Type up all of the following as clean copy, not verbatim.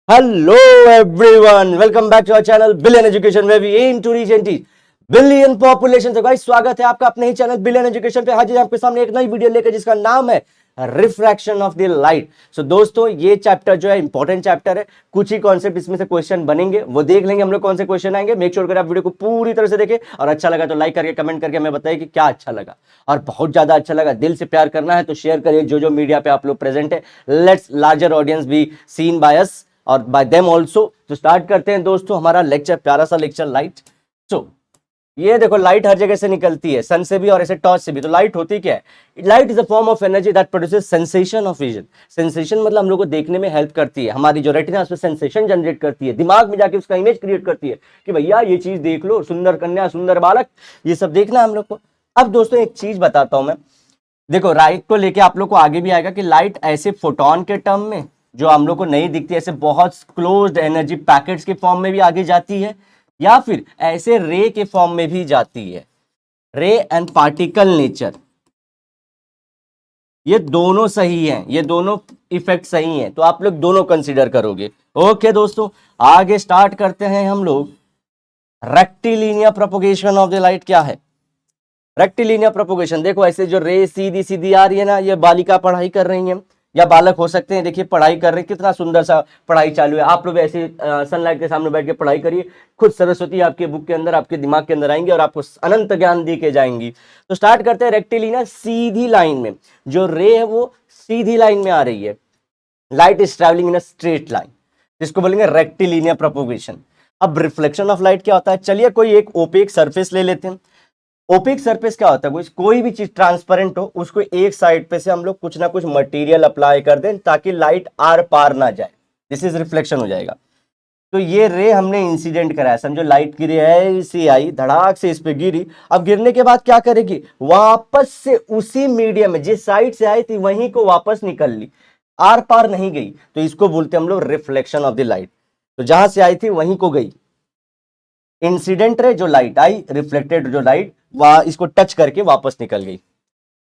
Hello everyone, welcome back to our channel Billion Education where we aim to reach and teach billion population. तो guys स्वागत है आपका अपने ही channel billion education पे। हाजिर आपके सामने एक नई वीडियो लेकर जिसका नाम है रिफ्रैक्शन ऑफ द लाइट। सो दोस्तों ये चैप्टर जो है इंपॉर्टेंट चैप्टर है। कुछ ही कॉन्सेप्ट इसमें से क्वेश्चन बनेंगे, वो देख लेंगे हम लोग कौन से क्वेश्चन आएंगे। मेक श्योर करें आप वीडियो को पूरी तरह से देखें और अच्छा लगा तो लाइक करके कमेंट करके हमें बताइए कि क्या अच्छा लगा, और बहुत ज्यादा अच्छा लगा दिल से प्यार करना है तो शेयर करिए जो जो मीडिया पे आप लोग प्रेजेंट है। Let's larger audience be seen by us और बाय देम ऑल्सो। तो स्टार्ट करते हैं दोस्तों हमारा लेक्चर, प्यारा सा लेक्चर लाइट। सो ये देखो लाइट हर जगह से निकलती है, सन से भी और ऐसे टॉर्च से भी। तो लाइट होती क्या है? Light is a form of energy that produces sensation of vision. Sensation मतलब हम लोग को देखने में हेल्प करती है, हमारी जो रेटिना उस पर सेंसेशन जनरेट करती है, दिमाग में जाके उसका इमेज क्रिएट करती है कि भैया ये चीज देख लो, सुंदर कन्या, सुंदर बालक, ये सब देखना है हम लोग को। अब दोस्तों एक चीज बताता हूं मैं, देखो लाइट को लेके आप लोग को आगे भी आएगा कि लाइट ऐसे फोटोन के टर्म में जो हम लोग को नहीं दिखती, ऐसे बहुत क्लोज्ड एनर्जी पैकेट्स के फॉर्म में भी आगे जाती है, या फिर ऐसे रे के फॉर्म में भी जाती है। रे एंड पार्टिकल नेचर ये दोनों सही हैं, ये दोनों इफेक्ट सही हैं, तो आप लोग दोनों कंसीडर करोगे। ओके दोस्तों आगे स्टार्ट करते हैं हम लोग। Rectilinear propagation of the light क्या है? रेक्टिलिनियर प्रोपगेशन, देखो ऐसे जो रे सीधी सीधी आ रही है ना, ये बालिका पढ़ाई कर रही है या बालक हो सकते हैं, देखिए पढ़ाई कर रहे हैं, कितना सुंदर सा पढ़ाई चालू है। आप लोग ऐसे सनलाइट के सामने बैठ के पढ़ाई करिए, खुद सरस्वती आपके बुक के अंदर, आपके दिमाग के अंदर आएंगे और आपको अनंत ज्ञान दी के जाएंगी। तो स्टार्ट करते हैं रेक्टिलिनियर, सीधी लाइन में जो रे है वो सीधी लाइन में आ रही है। Light is travelling in a straight line, जिसको बोलेंगे रेक्टिलिनियर प्रोपगेशन। अब रिफ्लेक्शन ऑफ लाइट क्या होता है? चलिए कोई एक ओपेक सरफेस ले लेते हैं। ओपेक सरफेस क्या होता है? कोई भी चीज ट्रांसपेरेंट हो, उसको एक साइड पे से हम लोग कुछ ना कुछ मटेरियल अप्लाई कर दें ताकि लाइट आर पार ना जाए, दिस इज रिफ्लेक्शन हो जाएगा। तो ये रे हमने इंसिडेंट कराया, समझो लाइट गिरी है, इसी आई धड़ाक से इस पे गिरी। अब गिरने के बाद क्या करेगी? वापस से उसी मीडियम में जिस साइड से आई थी वहीं को वापस निकल ली, आर पार नहीं गई, तो इसको बोलते हम लोग रिफ्लेक्शन ऑफ द लाइट। तो जहां से आई थी वहीं को गई। इंसिडेंट रे जो लाइट आई, रिफ्लेक्टेड जो लाइट वहां इसको टच करके वापस निकल गई।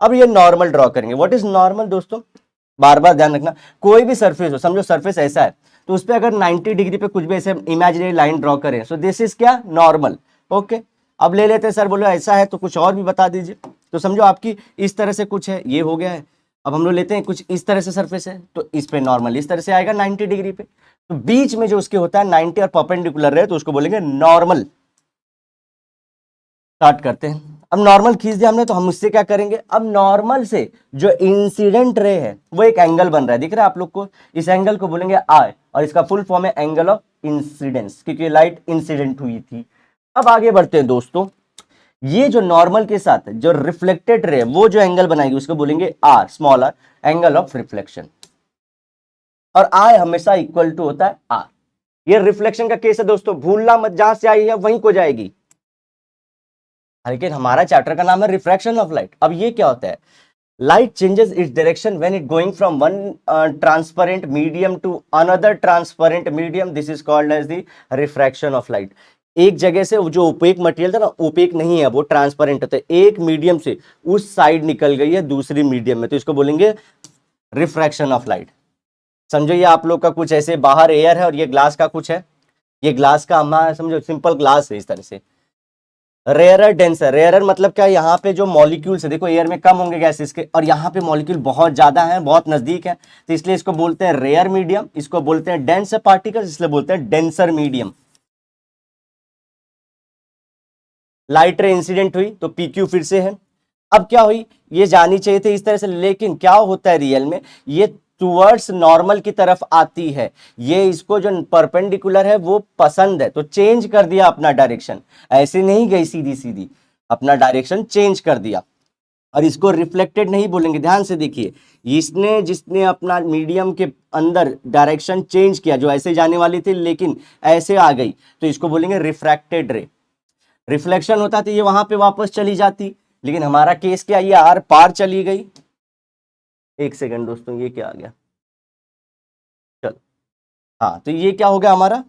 अब ये नॉर्मल ड्रॉ करेंगे। व्हाट इज नॉर्मल दोस्तों? बार बार ध्यान रखना, कोई भी सरफेस हो, समझो सरफेस ऐसा है तो उस पर अगर 90 डिग्री पे कुछ भी ऐसे इमेजिनरी लाइन ड्रॉ करें, सो दिस इज क्या? नॉर्मल। ओके अब ले लेते हैं, सर बोलो ऐसा है तो कुछ और भी बता दीजिए। तो समझो आपकी इस तरह से कुछ है, ये हो गया है। अब हम लोग लेते हैं कुछ इस तरह से सरफेस है, तो इस पे नॉर्मल इस तरह से आएगा 90 डिग्री पे, तो बीच में जो उसके होता है 90 और परपेंडिकुलर रहे तो उसको बोलेंगे नॉर्मल। स्टार्ट करते हैं। अब नॉर्मल खींच दिया हमने, तो हम उससे क्या करेंगे? अब नॉर्मल से जो इंसिडेंट रे है वो एक एंगल बन रहा है, दिख रहा है आप लोग को? इस एंगल को बोलेंगे आई, और इसका फुल फॉर्म है एंगल ऑफ इंसिडेंस, क्योंकि लाइट इंसिडेंट हुई थी। अब आगे बढ़ते हैं दोस्तों, ये जो नॉर्मल के साथ जो रिफ्लेक्टेड रे वो जो एंगल बनाएगी उसको बोलेंगे R, small R, angle of reflection. और आई हमेशा इक्वल टू होता है आर। ये रिफ्लेक्शन का केस है दोस्तों, भूलना मत, जहां से आई है वहीं को जाएगी। लेकिन हमारा चैप्टर का नाम है रिफ्रैक्शन ऑफ लाइट। अब ये क्या होता है? Light changes its direction when it going from one transparent medium to another transparent medium, this is called as the refraction of light. एक जगह से जो ओपेक मटेरियल था ना, ओपेक नहीं है वो ट्रांसपेरेंट होता है, एक मीडियम से उस साइड निकल गई है दूसरी मीडियम में, तो इसको बोलेंगे रिफ्रैक्शन ऑफ लाइट। समझो ये आप लोग का कुछ ऐसे बाहर एयर है और ये ग्लास का कुछ है, ये ग्लास का हमारा समझो सिंपल ग्लास है इस तरह से। रेयरर डेंसर, रेयरर मतलब क्या? यहाँ पे जो मॉलिक्यूल्स है, देखो एयर में कम होंगे गैसेस के, और यहाँ पे मॉलिक्यूल बहुत ज्यादा है, बहुत नजदीक है, तो इसलिए इसको बोलते हैं रेयर मीडियम, इसको बोलते हैं डेंस पार्टिकल्स, इसलिए बोलते हैं denser medium. Light ray incident हुई तो पीक्यू फिर से है। अब क्या हुई? ये जानी चाहिए थी इस तरह से, लेकिन क्या होता है रियल में, ये टूवर्ड्स नॉर्मल की तरफ आती है। ये इसको जो परपेंडिकुलर है वो पसंद है, तो चेंज कर दिया अपना डायरेक्शन, ऐसे नहीं गई सीधी सीधी, अपना डायरेक्शन चेंज कर दिया। और इसको रिफ्लेक्टेड नहीं बोलेंगे, ध्यान से देखिए, इसने जिसने अपना मीडियम के अंदर डायरेक्शन चेंज किया, जो ऐसे जाने वाली थी लेकिन ऐसे आ गई, तो इसको बोलेंगे रिफ्रैक्टेड रे। रिफ्लेक्शन होता तो ये वहां पे वापस चली जाती, लेकिन हमारा केस क्या, ये आर पार चली गई। एक सेकंड दोस्तों, ये क्या आ गया? चलो हाँ, तो ये क्या हो गया हमारा?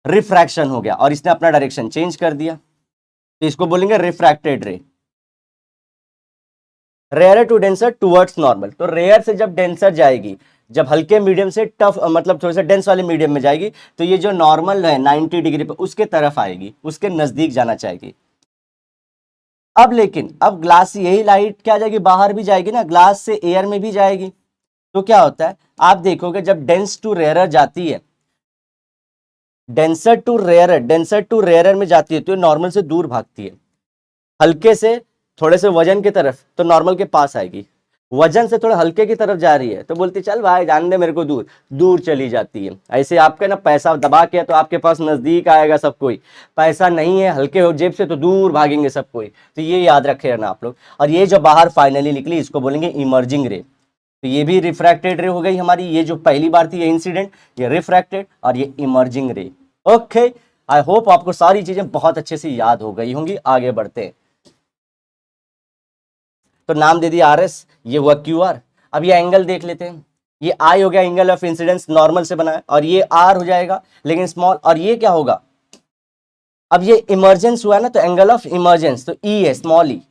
रिफ्रैक्शन हो गया, और इसने अपना डायरेक्शन चेंज कर दिया, तो इसको बोलेंगे refracted ray. Rare to denser towards normal, तो रेयर से जब डेंसर जाएगी, जब हल्के मीडियम से टफ मतलब थोड़े से डेंस वाले मीडियम में जाएगी तो ये जो नॉर्मल है 90 डिग्री पे उसके तरफ आएगी, उसके नजदीक जाना चाहेगी। अब लेकिन अब ग्लास से यही लाइट क्या जाएगी, बाहर भी जाएगी ना, ग्लास से एयर में भी जाएगी। तो क्या होता है, आप देखोगे जब डेंस टू रेयरर जाती है, डेंसर टू रेयरर में जाती है तो नॉर्मल से दूर भागती है। हल्के से थोड़े से वजन की तरफ तो नॉर्मल के पास आएगी, वजन से थोड़ा हल्के की तरफ जा रही है तो बोलती चल भाई जान दे मेरे को, दूर दूर चली जाती है। ऐसे आपका ना पैसा दबा के तो आपके पास नजदीक आएगा सब कोई, पैसा नहीं है हल्के हो जेब से तो दूर भागेंगे सब कोई। तो ये याद रखे ना आप लोग। और ये जो बाहर फाइनली निकली इसको बोलेंगे इमर्जिंग रे। तो ये भी रिफ्रैक्टेड रे हो गई हमारी, ये जो पहली बार थी ये इंसिडेंट, ये रिफ्रैक्टेड और ये इमर्जिंग रे। ओके, आई होप आपको सारी चीजें बहुत अच्छे से याद हो गई होंगी। आगे बढ़ते हैं। तो नाम दे दिया आर एस, ये हुआ क्यू आर। अब ये एंगल देख लेते हैं, ये आई हो गया एंगल ऑफ इंसिडेंस, नॉर्मल से बना है, और ये आर हो जाएगा लेकिन स्मॉल, और ये क्या होगा, अब ये इमर्जेंस हुआ है ना तो एंगल ऑफ इमर्जेंस तो ई है, स्मॉल ई।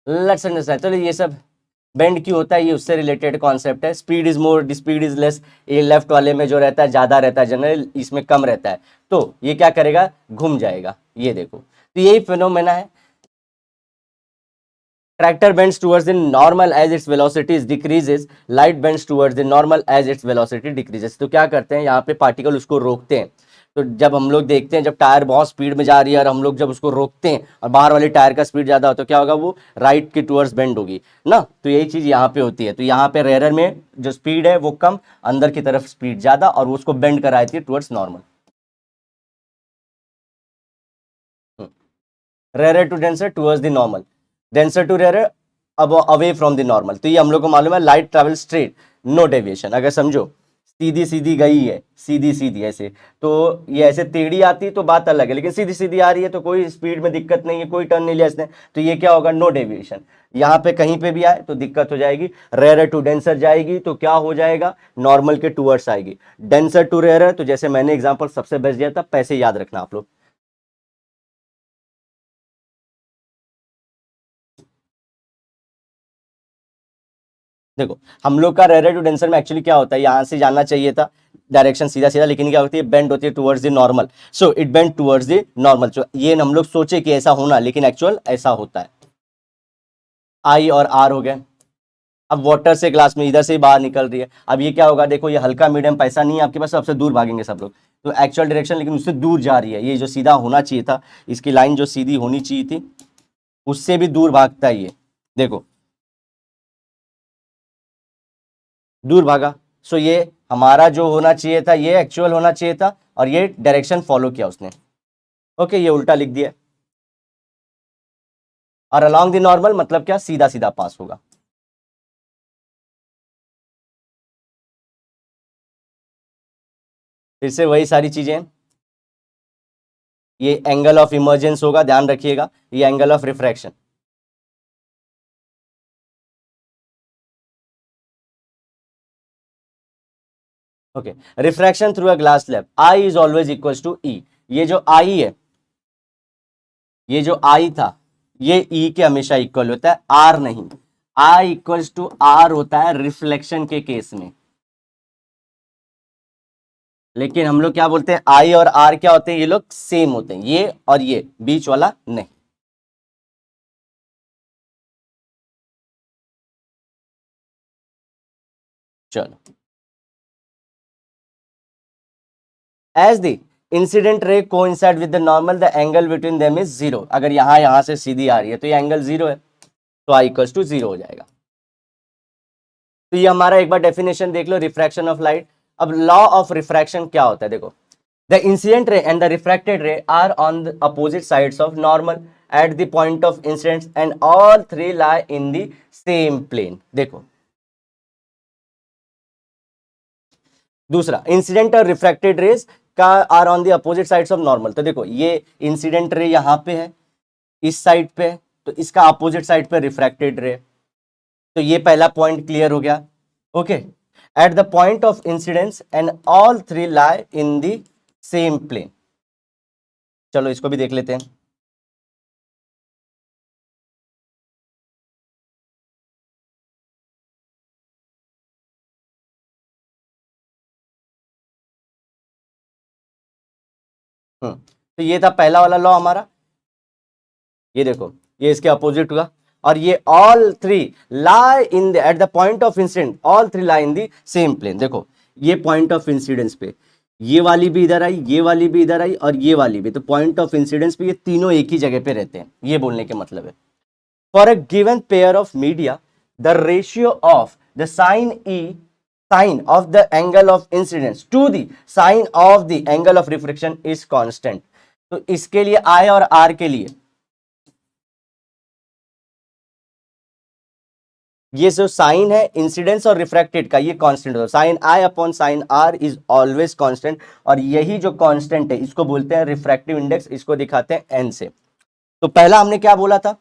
Let's understand. चलो ये सब बेंड क्यों होता है ये उससे रिलेटेड कॉन्सेप्ट है। Speed is more, speed is less, ये लेफ्ट वाले में जो रहता है ज्यादा रहता है जनरल, इसमें कम रहता है। तो ये क्या करेगा, घूम जाएगा। ये देखो, तो यही फिनोमेना है। Tractor bends towards the normal as its velocity decreases, light bends towards the normal as its velocity decreases। तो क्या करते हैं यहाँ पे पार्टिकल उसको रोकते हैं। तो जब हम लोग देखते हैं जब टायर बहुत स्पीड में जा रही है और हम लोग जब उसको रोकते हैं और बाहर वाले टायर का स्पीड ज्यादा हो तो क्या होगा, वो राइट की टूवर्ड्स बेंड होगी ना। तो यही चीज यहाँ पे होती है। तो यहाँ पे रेयर में जो स्पीड है वो कम, अंदर की तरफ स्पीड ज्यादा, और उसको बेंड कराती है towards normal. Rare to denser towards the normal, denser to rare, अब अवे फ्रॉम द नॉर्मल। तो ये हम लोग को मालूम है, light travel straight, no deviation. अगर समझो सीधी सीधी गई है, सीधी सीधी ऐसे, तो ये ऐसे टेढ़ी आती तो बात अलग है, लेकिन सीधी सीधी आ रही है तो कोई स्पीड में दिक्कत नहीं है, कोई टर्न नहीं लिया इसने, तो ये क्या होगा, नो डेविएशन। यहाँ पे कहीं पे भी आए तो दिक्कत हो जाएगी। रेयर टू डेंसर जाएगी तो क्या हो जाएगा, नॉर्मल के टूवर्ड्स आएगी। डेंसर टू रेयर, तो जैसे मैंने एग्जांपल सबसे बेस्ट दिया था, पैसे याद रखना आप लोग। देखो हम लोग का रेयर टू डेंसर में एक्चुअली क्या होता है, यहां से जाना चाहिए था डायरेक्शन सीधा सीधा, लेकिन क्या होती है, बेंड होती है towards the normal. So it bend towards the normal. तो ये हम लोग सोचे कि ऐसा होना, लेकिन एक्चुअल ऐसा होता है। आई और आर हो गए। अब वाटर से ग्लास में इधर से ही बाहर निकल रही है। अब ये क्या होगा, देखो ये हल्का मीडियम पैसा नहीं है आपके पास, सबसे दूर भागेंगे सब लोग। तो एक्चुअल डायरेक्शन लेकिन उससे दूर जा रही है, ये जो सीधा होना चाहिए था, इसकी लाइन जो सीधी होनी चाहिए थी उससे भी दूर भागता है ये, देखो दूर भागा। सो ये हमारा जो होना चाहिए था ये एक्चुअल होना चाहिए था, और ये डायरेक्शन फॉलो किया उसने। ओके, ये उल्टा लिख दिया। और अलोंग द नॉर्मल मतलब क्या, सीधा सीधा पास होगा। फिर से वही सारी चीजें, ये एंगल ऑफ इमर्जेंस होगा, ध्यान रखिएगा, ये angle of refraction. Okay, refraction through a glass slab, I is always equal to E. ये जो आई है, ये जो आई था, ये ई के हमेशा इक्वल होता है, आर नहीं। आई इक्वल्स टू आर होता है रिफ्लेक्शन के केस में, लेकिन हम लोग क्या बोलते हैं, आई और आर क्या होते हैं, ये लोग सेम होते हैं, ये और ये बीच वाला नहीं। चलो, as the incident ray coincide with the normal the angle between them is zero. अगर यहां से सीधी आ रही है तो ये एंगल जीरो है, तो आई इक्वल्स टू जीरो हो जाएगा। तो ये हमारा एक बार डेफिनेशन देख लो, रिफ्रैक्शन ऑफ लाइट। अब लॉ ऑफ रिफ्रैक्शन क्या होता है, देखो the incident ray and the refracted ray are on the opposite sides of normal at the point of incidence and all three lie in the same plane. देखो दूसरा, incident और refracted rays का are on the opposite sides of normal. तो देखो ये incident ray यहां पे है, इस साइड पे, तो इसका अपोजिट साइड पे रिफ्रैक्टेड रे। तो ये पहला पॉइंट क्लियर हो गया। Okay, at the point of incidence and all three lie in the same plane. चलो इसको भी देख लेते हैं। तो ये था पहला वाला लॉ हमारा, ये देखो ये इसके अपोजिट हुआ, और ये all three lie in the at the point of incident, all three lie in the same plane. देखो ये पॉइंट ऑफ इंसिडेंस पे ये वाली भी इधर आई, ये वाली भी इधर आई, और ये वाली भी, तो पॉइंट ऑफ इंसिडेंस पे ये तीनों एक ही जगह पे रहते हैं, ये बोलने के मतलब है। For a given pair of media the ratio of the sine of the angle of incidence to the sine of the angle of reflection is constant. तो इसके लिए आई और आर के लिए ये जो साइन है इंसिडेंस और रिफ्रैक्टेड का, ये कांस्टेंट होता है, sine I upon sine R is always constant, और यही जो कांस्टेंट है इसको बोलते हैं रिफ्रैक्टिव इंडेक्स, इसको दिखाते हैं एन से। तो पहला हमने क्या बोला था,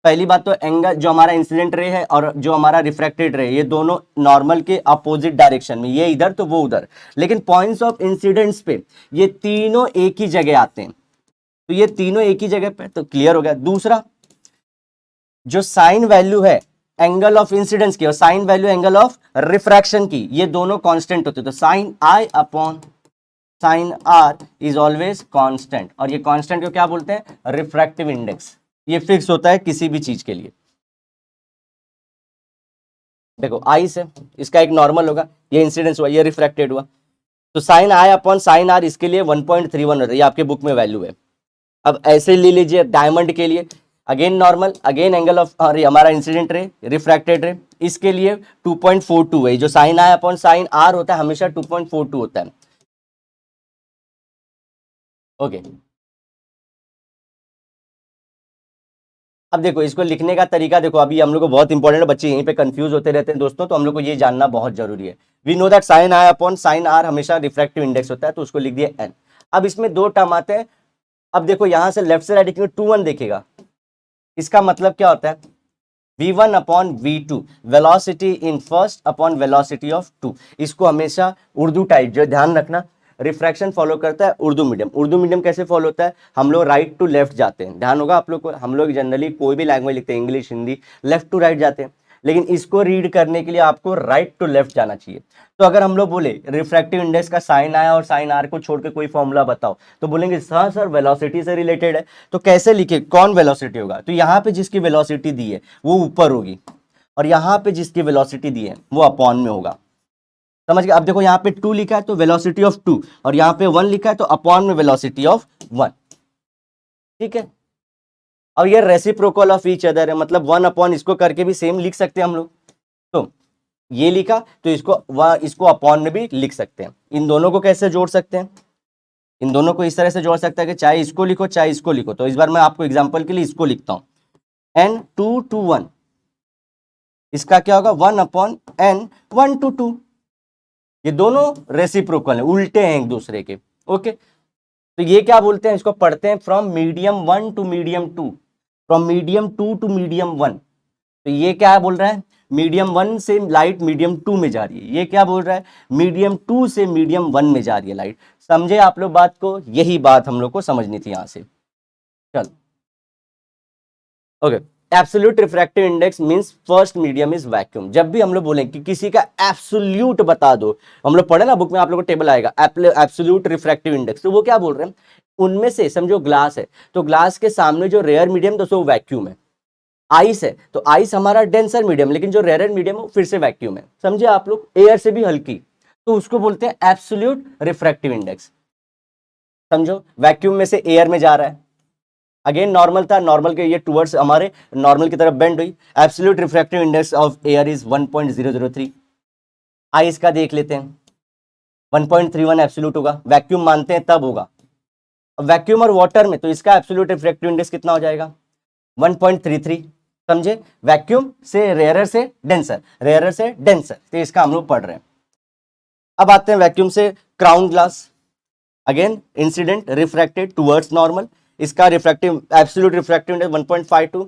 पहली बात तो एंगल जो हमारा इंसिडेंट रे है और जो हमारा रिफ्रैक्टेड रे, ये दोनों नॉर्मल के अपोजिट डायरेक्शन में, ये इधर तो वो उधर, लेकिन पॉइंट्स ऑफ इंसिडेंस पे ये तीनों एक ही जगह आते हैं, तो ये तीनों एक ही जगह पे, तो क्लियर हो गया। दूसरा जो साइन वैल्यू है एंगल ऑफ इंसिडेंस की और sine value angle of refraction की, ये दोनों कांस्टेंट होते हैं, तो sine I upon sine R is always constant, और ये कांस्टेंट को क्या बोलते हैं, रिफ्रैक्टिव इंडेक्स, ये फिक्स होता है किसी भी चीज के लिए। देखो आई से इसका एक नॉर्मल होगा, ये इंसिडेंस हुआ, ये रिफ्रैक्टेड हुआ, तो sine I upon sine R इसके लिए 1.31 होता है, ये आपके बुक में वैल्यू है। अब ऐसे ले लीजिए डायमंड के लिए, again normal, again angle of हमारा इंसिडेंट रे, रिफ्रैक्टेड रे, इसके लिए 2.42 है, जो sine I upon sine R होता है हमेशा 2.42 होता है। ओके अब देखो इसको लिखने का तरीका देखो, अभी हम लोग को बहुत इंपॉर्टेंट है, बच्चे यहीं पे कंफ्यूज होते रहते हैं दोस्तों, तो हम लोग को ये जानना बहुत जरूरी है। We know that sine I upon sine R हमेशा रिफ्रैक्टिव इंडेक्स होता है, तो उसको लिख दिया एन। अब इसमें दो टर्म आते हैं, अब देखो यहां से लेफ्ट से राइट लिखेंगे 2 1 देखेगा, इसका मतलब क्या होता है, v1 upon v2 velocity in first upon velocity of 2। इसको हमेशा उर्दू टाइप जो ध्यान रखना, रिफ्रैक्शन फॉलो करता है उर्दू मीडियम। उर्दू मीडियम कैसे फॉलो होता है, हम लोग राइट टू लेफ्ट जाते हैं, ध्यान होगा आप लोग को, हम लोग जनरली कोई भी लैंग्वेज लिखते हैं, English Hindi, left to right जाते हैं, लेकिन इसको रीड करने के लिए आपको राइट टू लेफ्ट जाना चाहिए। तो अगर हम लोग बोले रिफ्रैक्टिव इंडेक्स का साइन आया और साइन आर को छोड़ के कोई फॉर्मूला बताओ, तो बोलेंगे सर वेलोसिटी से रिलेटेड है, तो कैसे लिखे, कौन वेलोसिटी होगा, तो यहाँ पे जिसकी वेलोसिटी दी है वो ऊपर होगी, और यहाँ पे जिसकी वेलोसिटी दी है वो अपॉन में होगा, समझ गए। अब देखो यहाँ पे 2 लिखा है तो वेलोसिटी ऑफ 2, और यहाँ पे 1 लिखा है तो अपॉन में वेलोसिटी ऑफ 1, ठीक है। और ये रेसिप्रोकल ऑफ ईच अदर है, मतलब 1 अपॉन इसको करके भी सेम लिख सकते हैं हम लोग, तो ये लिखा तो इसको अपॉन में भी लिख सकते हैं। इन दोनों को कैसे जोड़ सकते हैं, इन दोनों को इस तरह से जोड़ सकते हैं कि चाहे इसको लिखो चाहे इसको लिखो, तो इस बार मैं आपको एग्जांपल के लिए इसको लिखता हूं, n 2 to 1, इसका क्या होगा 1 अपॉन n 1 to 2, ये दोनों रेसिप्रोकल है, उल्टे हैं एक दूसरे के, ओके। तो ये क्या बोलते हैं, इसको पढ़ते हैं from medium 1 to medium 2, from medium 2 to medium 1। तो ये क्या बोल रहा है, मीडियम 1 से लाइट मीडियम 2 में जा रही है, ये क्या बोल रहा है, मीडियम 2 से मीडियम 1 में जा रही है लाइट। समझे आप लोग बात को, यही बात हम लोग को समझनी थी यहां से। चल okay, absolute refractive index means first medium is vacuum. जब भी हम लोग बोलें कि किसी का एब्सोल्यूट बता दो, हम लोग पढ़े ना बुक में, आप लोगों को टेबल आएगा एब्सोल्यूट रिफ्रैक्टिव इंडेक्स, तो वो क्या बोल रहे हैं, उनमें से समझो ग्लास है, तो ग्लास के सामने जो रेयर मीडियम तो वो वैक्यूम है, आइस है तो आइस हमारा डेंसर मीडियम, लेकिन जो रेयर मीडियम है फिर से वैक्यूम है, समझे आप लोग, एयर से भी हल्की, तो उसको बोलते हैं एब्सोल्यूट रिफ्रैक्टिव इंडेक्स। समझो वैक्यूम में से एयर में जा रहा है, अगेन नॉर्मल था, नॉर्मल के ये टुवर्ड्स हमारे नॉर्मल की तरफ बेंड हुई, absolute refractive index of air is 1.003। Ice का देख लेते हैं, 1.31 एब्सोल्यूट होगा, वैक्यूम मानते हैं तब होगा। अब वैक्यूम और वाटर में तो इसका एब्सोल्यूट रिफ्रैक्टिव इंडेक्स कितना हो जाएगा, 1.33, समझे, वैक्यूम से रेयरर से डेंसर, रेयरर से डेंसर, तो इसका हम लोग पढ़ रहे हैं। अब आते हैं वैक्यूम से crown glass, again incident refracted towards normal, इसका refractive absolute refractive index 1.52।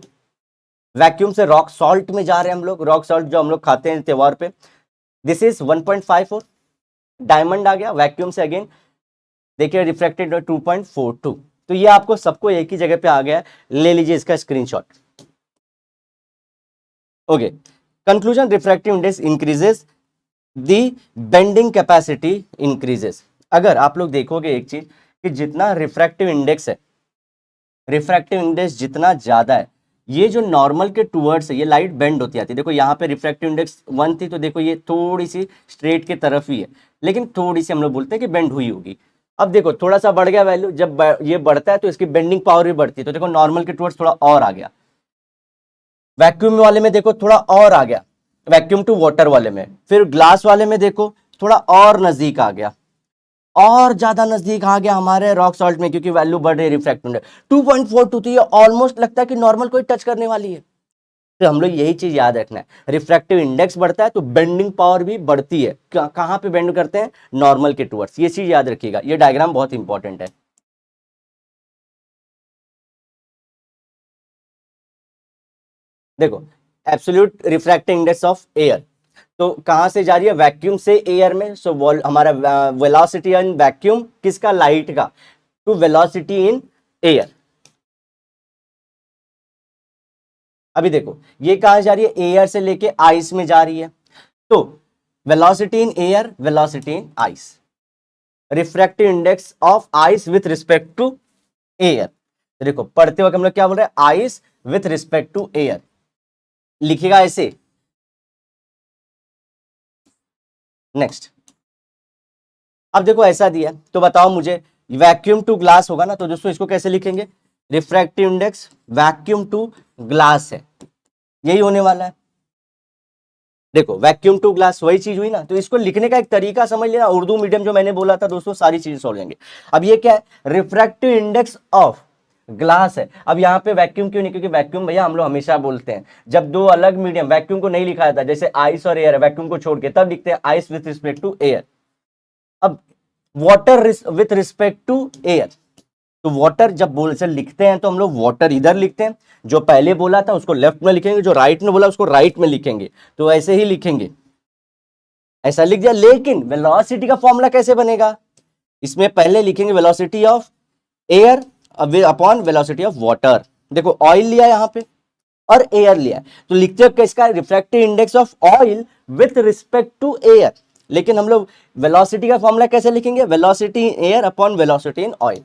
Vacuum से रॉक सॉल्ट में जा रहे हैं हम लोग, रॉक सॉल्ट जो हम लोग खाते हैं त्योहार पे, दिस इज 1.54। डायमंड आ गया वैक्यूम से, अगेन देखिए रिफ्रैक्टेड 2.42। तो ये आपको सबको एक ही जगह पे आ गया, ले लीजिए इसका screenshot. Okay, conclusion, refractive index increases the bending capacity increases. अगर आप लोग देखोगे एक चीज कि जितना रिफ्रैक्टिव इंडेक्स है, रिफ्रैक्टिव इंडेक्स जितना ज्यादा है, ये जो नॉर्मल के टूवर्ड्स है, ये लाइट बेंड होती आती है। देखो यहाँ पे रिफ्रैक्टिव इंडेक्स 1 थी, तो देखो ये थोड़ी सी स्ट्रेट के तरफ ही है, लेकिन थोड़ी सी हम लोग बोलते हैं कि बेंड हुई होगी। अब देखो थोड़ा सा बढ़ गया वैल्यू, जब ये बढ़ता है तो इसकी बेंडिंग पावर भी बढ़ती है, तो देखो नॉर्मल के टूवर्ड्स थोड़ा और आ गया। वैक्यूम वाले में देखो थोड़ा और आ गया, वैक्यूम टू वाटर वाले में। फिर ग्लास वाले में देखो थोड़ा और नजदीक आ गया, और ज्यादा नजदीक आ गया हमारे रॉक सॉल्ट में, क्योंकि वैल्यू बढ़ रही है रिफ्रैक्टिव इंडेक्स 2.42 थी, ऑलमोस्ट लगता है कि नॉर्मल को टच करने वाली है। तो हम लोग यही चीज याद रखना है, रिफ्रैक्टिव इंडेक्स बढ़ता है तो बेंडिंग पावर भी बढ़ती है। कहां पे बेंड करते हैं? नॉर्मल के टुवर्ड्स। ये चीज याद रखिएगा, ये डायग्राम बहुत इंपॉर्टेंट है। देखो absolute refractive index of air, तो कहां से जा रही है? वैक्यूम से एयर में। सो हमारा वेलोसिटी इन वैक्यूम किसका? लाइट का, टू वेलोसिटी इन एयर। अभी देखो ये कहां जा रही है? एयर से लेके आइस में जा रही है। तो velocity in air, velocity in ice, refractive index of ice with respect to air. देखो पढ़ते वक्त हम लोग क्या बोल रहे हैं? Ice with respect to air, लिखेगा ऐसे। नेक्स्ट, अब देखो ऐसा दिया तो बताओ मुझे, वैक्यूम टू ग्लास होगा ना, तो दोस्तों इसको कैसे लिखेंगे? Refractive index vacuum to glass है, यही होने वाला है। देखो वैक्यूम टू ग्लास वही चीज हुई ना, तो इसको लिखने का एक तरीका समझ लेना। उर्दू मीडियम जो मैंने बोला था दोस्तों, सारी चीजें सॉल्व लेंगे। अब ये क्या है? रिफ्रैक्टिव इंडेक्स ऑफ ग्लास है। अब यहाँ पे वैक्यूम क्यों नहीं? क्योंकि वैक्यूम भैया हम लोग हमेशा बोलते हैं, जब दो अलग मीडियम, वैक्यूम को नहीं लिखा जाता, जैसे आइस और एयर, वैक्यूम को छोड़ के तब लिखते हैं ice with respect to air. अब water with respect to air, तो वाटर जब बोल से लिखते हैं तो हम लोग वाटर इधर लिखते हैं, जो पहले बोला था उसको लेफ्ट में लिखेंगे, जो राइट में बोला उसको राइट में लिखेंगे, तो ऐसे ही लिखेंगे, ऐसा लिख दिया। लेकिन वेलोसिटी का फॉर्मूला कैसे बनेगा? इसमें पहले लिखेंगे velocity of air upon velocity of water. देखो ऑयल लिया यहां पे और एयर लिया, तो लिखते हो किसका? Refractive index of oil with respect to air. लेकिन हम लोग वेलोसिटी का फॉर्मूला कैसे लिखेंगे? Velocity in air upon velocity in oil.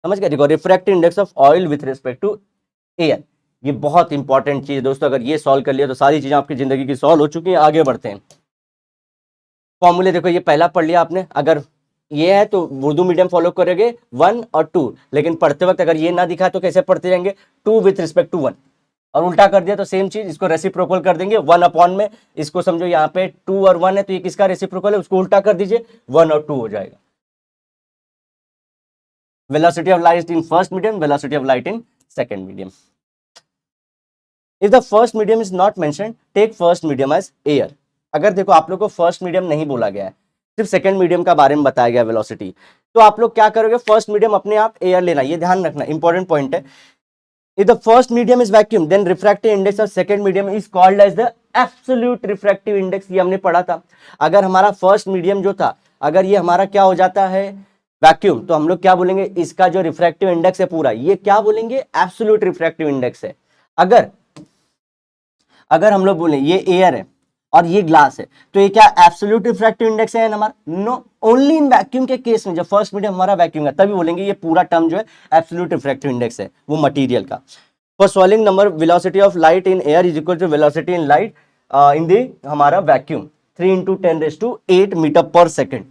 समझ गए? देखो refractive index of oil with respect to air, ये बहुत इंपॉर्टेंट चीज है दोस्तों। अगर ये सॉल्व कर लिया तो सारी चीजें आपकी जिंदगी की सॉल्व हो चुकी हैं। आगे बढ़ते हैं। फॉर्मूले देखो ये पहला पढ़ लिया आपने, अगर ये है तो उर्दू मीडियम फॉलो करोगे 1 और 2, लेकिन पढ़ते वक्त अगर ये ना दिखा तो कैसे पढ़ते जाएंगे? 2 विथ रिस्पेक्ट टू 1, और उल्टा कर दिया तो सेम चीज, इसको रेसिप्रोकल कर देंगे 1 अपॉन में। इसको समझो यहाँ पे 2 और 1 है, तो ये किसका रेसिप्रोकल है? उसको उल्टा कर दीजिए, 1 और 2 हो जाएगा। Velocity of light in first medium, velocity of light in second medium. If the first medium is not mentioned, take first medium as air. अगर देखो आप लोग को फर्स्ट मीडियम नहीं बोला गया है, सिर्फ सेकंड मीडियम का बारे में बताया गया वेलोसिटी, तो आप लोग क्या करोगे? फर्स्ट मीडियम अपने आप एयर लेना, ये ध्यान रखना, इंपॉर्टेंट पॉइंट है। If the first medium is vacuum, then refractive index of second medium is called as the absolute refractive index। ये हमने पढ़ा था। अगर हमारा फर्स्ट मीडियम जो था, अगर ये हमारा क्या हो जाता है? वैक्यूम, तो हम लोग क्या बोलेंगे? इसका जो रिफ्रैक्टिव इंडेक्स है पूरा, ये क्या बोलेंगे? एब्सोल्यूट रिफ्रैक्टिव इंडेक्स है। अगर अगर हम लोग बोले ये एयर है और ये ग्लास है, तो ये क्या एब्सोल्यूट रिफ्रैक्टिव इंडेक्स है हमारा? नो, ओनली इन वैक्यूम के केस में, जब फर्स्ट मीडियम हमारा वैक्यूम है तभी बोलेंगे ये पूरा टर्म जो है एब्सोल्यूट रिफ्रैक्टिव इंडेक्स है, वो मटेरियल का। For solving number, velocity of light in air is equal to velocity in light in the हमारा वैक्यूम 3 × 10⁸ मीटर पर सेकेंड।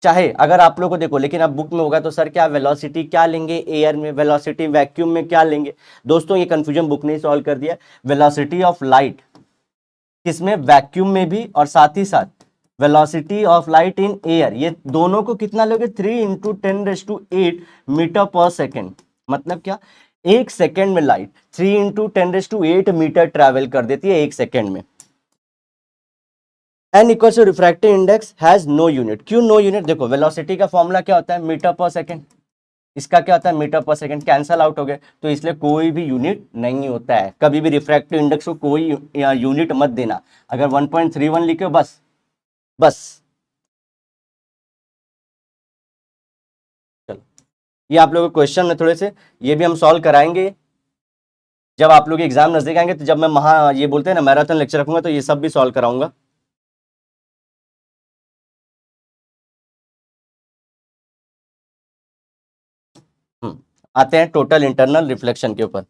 चाहे अगर आप लोग को देखो, लेकिन अब बुक में होगा तो सर क्या वेलोसिटी क्या लेंगे एयर में, वेलोसिटी वैक्यूम में क्या लेंगे? दोस्तों ये कंफ्यूजन बुक ने सॉल्व कर दिया। वेलोसिटी ऑफ लाइट किसमें? वैक्यूम में भी, और साथ ही साथ velocity of light in air, ये दोनों को कितना लोगे? 3 × 10⁸ मीटर पर सेकेंड। मतलब क्या? एक सेकेंड में लाइट 3 × 10⁸ मीटर ट्रेवल कर देती है एक सेकेंड में। n equals to refractive index has no unit. क्यों नो यूनिट? देखो वेलोसिटी का फॉर्मूला क्या होता है? मीटर पर सेकेंड। इसका क्या होता है? मीटर पर सेकेंड। कैंसल आउट हो गए, तो इसलिए कोई भी यूनिट नहीं होता है। कभी भी रिफ्रैक्टिव इंडेक्स को कोई यूनिट मत देना। अगर 1.31 लिखे बस बस। चलो ये आप लोगों के क्वेश्चन में थोड़े से, ये भी हम सॉल्व कराएंगे जब आप लोग एग्जाम नजदीक आएंगे। तो जब मैं ये बोलते हैं ना मैराथन लेक्चर रखूंगा, तो ये सब भी सॉल्व कराऊंगा। आते हैं टोटल इंटरनल रिफ्लेक्शन के ऊपर।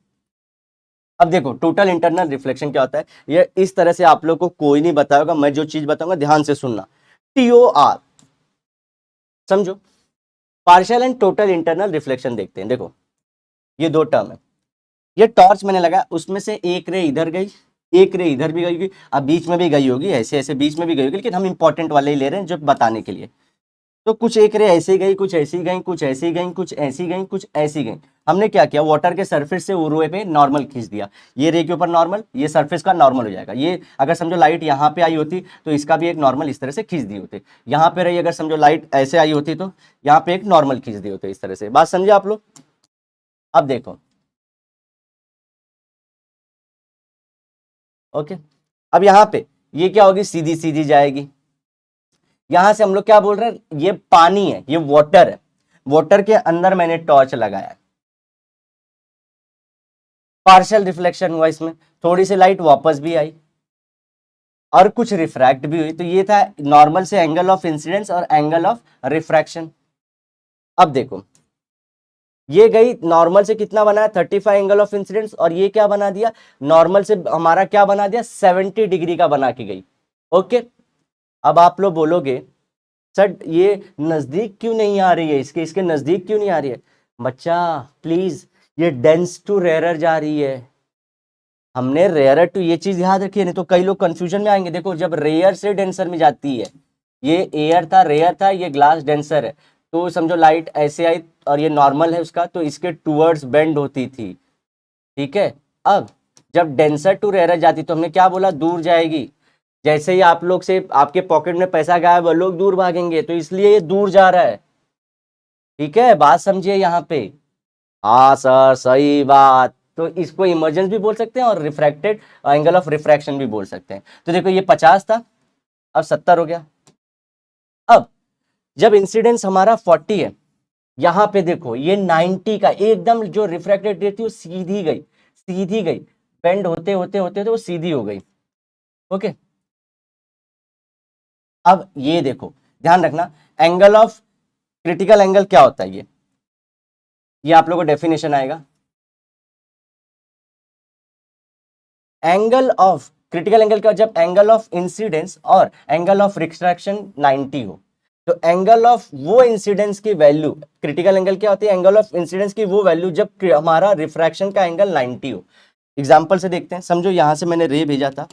अब देखो टोटल इंटरनल रिफ्लेक्शन क्या होता है, ये इस तरह से आप लोग को कोई नहीं बताएगा, मैं जो चीज बताऊंगा ध्यान से सुनना। TOR समझो, partial and total internal reflection देखते हैं। देखो ये दो टर्म है, ये टॉर्च मैंने लगाया, उसमें से एक रे इधर गई, एक रे इधर भी गई होगी, अब बीच में भी गई होगी, ऐसे ऐसे बीच में भी गई होगी, लेकिन हम इंपॉर्टेंट वाले ही ले रहे हैं जो बताने के लिए। तो कुछ एक रे ऐसे गई, कुछ ऐसी गई, कुछ ऐसी गई, कुछ ऐसी गई, कुछ ऐसी गई। हमने क्या किया, वाटर के सरफेस से रो पे नॉर्मल खींच दिया, ये रे के ऊपर नॉर्मल, ये सरफेस का नॉर्मल हो जाएगा। ये अगर समझो लाइट यहाँ पे आई होती तो इसका भी एक नॉर्मल इस तरह से खींच दी होती, यहाँ पे रही अगर समझो लाइट ऐसे आई होती तो यहाँ पे एक नॉर्मल खींच दी होती, इस तरह से। बात समझे आप लोग? अब देखो ओके, अब यहाँ पे ये क्या होगी, सीधी सीधी जाएगी। यहां से हम लोग क्या बोल रहे हैं, ये पानी है, ये वाटर है, वाटर के अंदर मैंने टॉर्च लगाया है, पार्शियल रिफ्लेक्शन हुआ इसमें, थोड़ी सी लाइट वापस भी आई और कुछ रिफ्रैक्ट भी हुई। तो ये था नॉर्मल से एंगल ऑफ इंसिडेंस और एंगल ऑफ रिफ्रैक्शन। अब देखो ये गई नॉर्मल से कितना बनाया, 35 एंगल ऑफ इंसिडेंस, और ये क्या बना दिया, नॉर्मल से हमारा क्या बना दिया, 70 डिग्री का बना के गई। ओके, अब आप लोग बोलोगे सर ये नजदीक क्यों नहीं आ रही है, इसके इसके नजदीक क्यों नहीं आ रही है? बच्चा प्लीज, ये डेंस टू रेयरर जा रही है। हमने रेयर टू ये चीज याद रखी है, नहीं तो कई लोग कंफ्यूजन में आएंगे। देखो जब रेयर से डेंसर में जाती है, ये एयर था, रेयर था, ये ग्लास डेंसर है, तो समझो लाइट ऐसे आई और ये नॉर्मल है उसका, तो इसके टूवर्ड्स बेंड होती थी, ठीक है। अब जब डेंसर टू रेयर जाती तो हमने क्या बोला, दूर जाएगी। जैसे ही आप लोग से आपके पॉकेट में पैसा गायब, लोग दूर भागेंगे, तो इसलिए ये दूर जा रहा है, ठीक है। बात समझिए यहाँ पे। हाँ सर सही बात, तो इसको इमर्जेंस भी बोल सकते हैं और रिफ्रैक्टेड एंगल ऑफ रिफ्रैक्शन भी बोल सकते हैं। तो देखो ये 50 था, अब 70 हो गया। अब जब इंसिडेंस हमारा 40 है, यहां पे देखो ये 90 का एकदम जो रिफ्रैक्टेड रे थी वो सीधी गई, सीधी गई, बेंड होते होते होते तो वो सीधी हो गई। ओके, अब ये देखो ध्यान रखना, एंगल ऑफ क्रिटिकल एंगल क्या होता है, ये आप लोगों को डेफिनेशन आएगा। एंगल ऑफ क्रिटिकल एंगल का, जब एंगल ऑफ इंसिडेंस और एंगल ऑफ रिफ्रैक्शन 90 हो, तो एंगल ऑफ वो इंसिडेंस की वैल्यू, क्रिटिकल एंगल क्या होती है, एंगल ऑफ इंसिडेंस की वो वैल्यू जब हमारा रिफ्रैक्शन का एंगल 90 हो। एग्जांपल से देखते हैं, समझो यहां से मैंने रे भेजा था,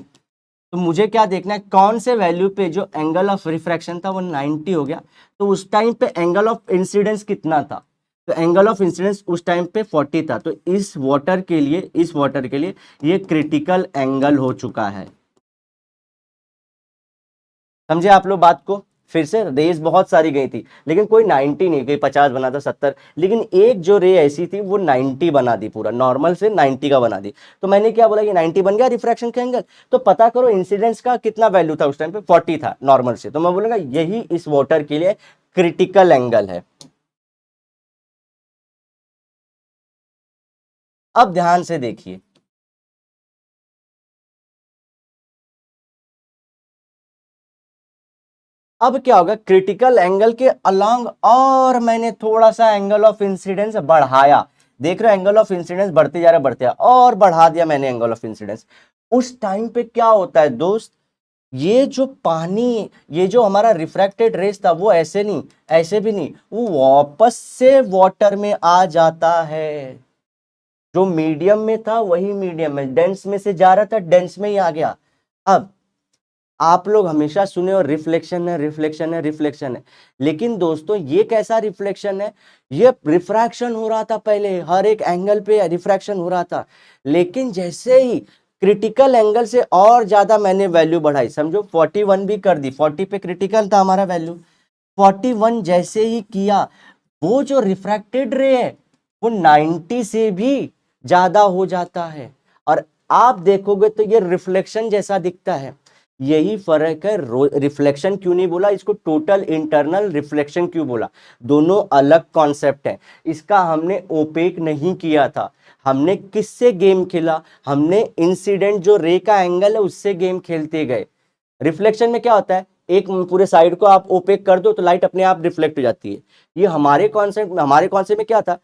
तो मुझे क्या देखना है, कौन से वैल्यू पे जो एंगल ऑफ रिफ्रैक्शन था वो 90 हो गया, तो उस टाइम पे एंगल ऑफ इंसिडेंस कितना था, तो एंगल ऑफ इंसिडेंस उस टाइम पे 40 था। तो इस वाटर के लिए, इस वाटर के लिए ये क्रिटिकल एंगल हो चुका है। समझे आप लोग बात को? फिर से रेस बहुत सारी गई थी, लेकिन कोई 90 नहीं गई, 50 बना था, 70, लेकिन एक जो रे ऐसी थी वो 90 बना दी, पूरा नॉर्मल से 90 का बना दी। तो मैंने क्या बोला, ये 90 बन गया रिफ्रैक्शन का एंगल, तो पता करो इंसिडेंस का कितना वैल्यू था उस टाइम पे, 40 था नॉर्मल से, तो मैं बोलूंगा यही इस वाटर के लिए क्रिटिकल एंगल है। अब ध्यान से देखिए, अब क्या होगा, क्रिटिकल एंगल के अलोंग और मैंने थोड़ा सा एंगल ऑफ इंसिडेंस बढ़ाया, देख रहे हो एंगल ऑफ इंसिडेंस बढ़ते जा रहा है, बढ़ते जा, और बढ़ा दिया मैंने एंगल ऑफ इंसिडेंस। उस टाइम पे क्या होता है दोस्त, ये जो पानी, ये जो हमारा रिफ्रैक्टेड रेस था वो ऐसे नहीं, ऐसे भी नहीं, वो वापस से वाटर में आ जाता है। जो मीडियम में था वही मीडियम में, डेंस में से जा रहा था, डेंस में ही आ गया। अब आप लोग हमेशा सुने और रिफ्लेक्शन है, रिफ्लेक्शन है, रिफ्लेक्शन है, लेकिन दोस्तों ये कैसा रिफ्लेक्शन है, ये रिफ्रैक्शन हो रहा था पहले, हर एक एंगल पे रिफ्रैक्शन हो रहा था, लेकिन जैसे ही क्रिटिकल एंगल से और ज्यादा मैंने वैल्यू बढ़ाई, समझो 41 भी कर दी, 40 पे क्रिटिकल था हमारा वैल्यू, 41 जैसे ही किया, वो जो रिफ्रैक्टेड रे है वो 90 से भी ज्यादा हो जाता है, और आप देखोगे तो ये रिफ्लेक्शन जैसा दिखता है। यही फर्क है, रिफ्लेक्शन क्यों नहीं बोला इसको, टोटल इंटरनल रिफ्लेक्शन क्यों बोला, दोनों अलग कॉन्सेप्ट है। इसका हमने ओपेक नहीं किया था, हमने किससे गेम खेला, हमने इंसिडेंट जो रे का एंगल है उससे गेम खेलते गए। रिफ्लेक्शन में क्या होता है, एक पूरे साइड को आप ओपेक कर दो तो लाइट अपने आप रिफ्लेक्ट हो जाती है। ये हमारे कॉन्सेप्ट में क्या था,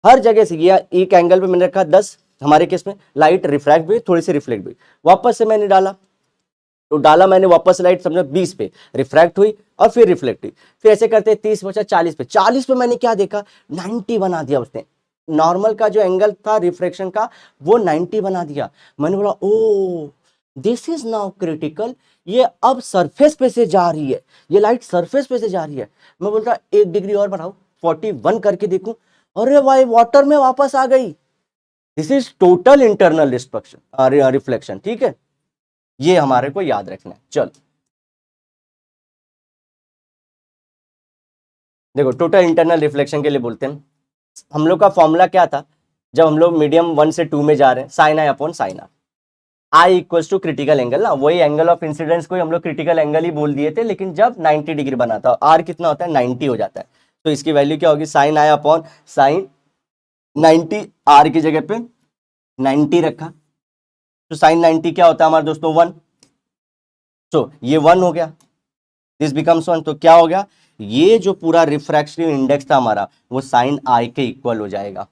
हर जगह से ये एक एंगल पे मैंने रखा 10, हमारे केस में लाइट रिफ्रैक्ट भी थोड़ी सी रिफ्लेक्ट भी, वापस से मैंने डाला, तो डाला मैंने वापस लाइट समझो 20 पे, रिफ्रैक्ट हुई और फिर रिफ्लेक्ट हुई, फिर ऐसे करते 30 बचा 40 पे, 40 पे मैंने क्या देखा 90 बना दिया उसने, नॉर्मल का जो एंगल था रिफ्रैक्शन का वो 90 बना दिया। मैंने बोला ओ दिस इज नाउ क्रिटिकल, ये अब सरफेस पे से जा रही है, ये लाइट सरफेस पे से जा रही है। मैं बोल रहा 1 डिग्री और बढ़ाओ 41 करके देखूं, अरे भाई वाटर में वापस आ गई। This is total internal reflection, ठीक है, ये हमारे को याद रखना है। चलो देखो टोटल इंटरनल रिफ्लेक्शन के लिए बोलते हैं, हम लोग का फॉर्मूला क्या था जब हम लोग मीडियम 1 से 2 में जा रहे हैं, sine I upon sine R, I equals to critical angle ना, वही एंगल ऑफ इंसिडेंस को हम लोग क्रिटिकल एंगल ही बोल दिए थे, लेकिन जब 90 डिग्री बनाता है आर कितना होता है 90 हो जाता है, तो इसकी वैल्यू क्या होगी sine I upon sine 90, R की जगह पे 90 रखा, तो साइन 90 क्या होता है हमारे दोस्तों 1, तो ये 1 हो गया, दिस बिकम्स 1, तो क्या हो गया ये जो पूरा रिफ्रैक्टिव इंडेक्स था हमारा वो साइन आई के इक्वल हो जाएगा,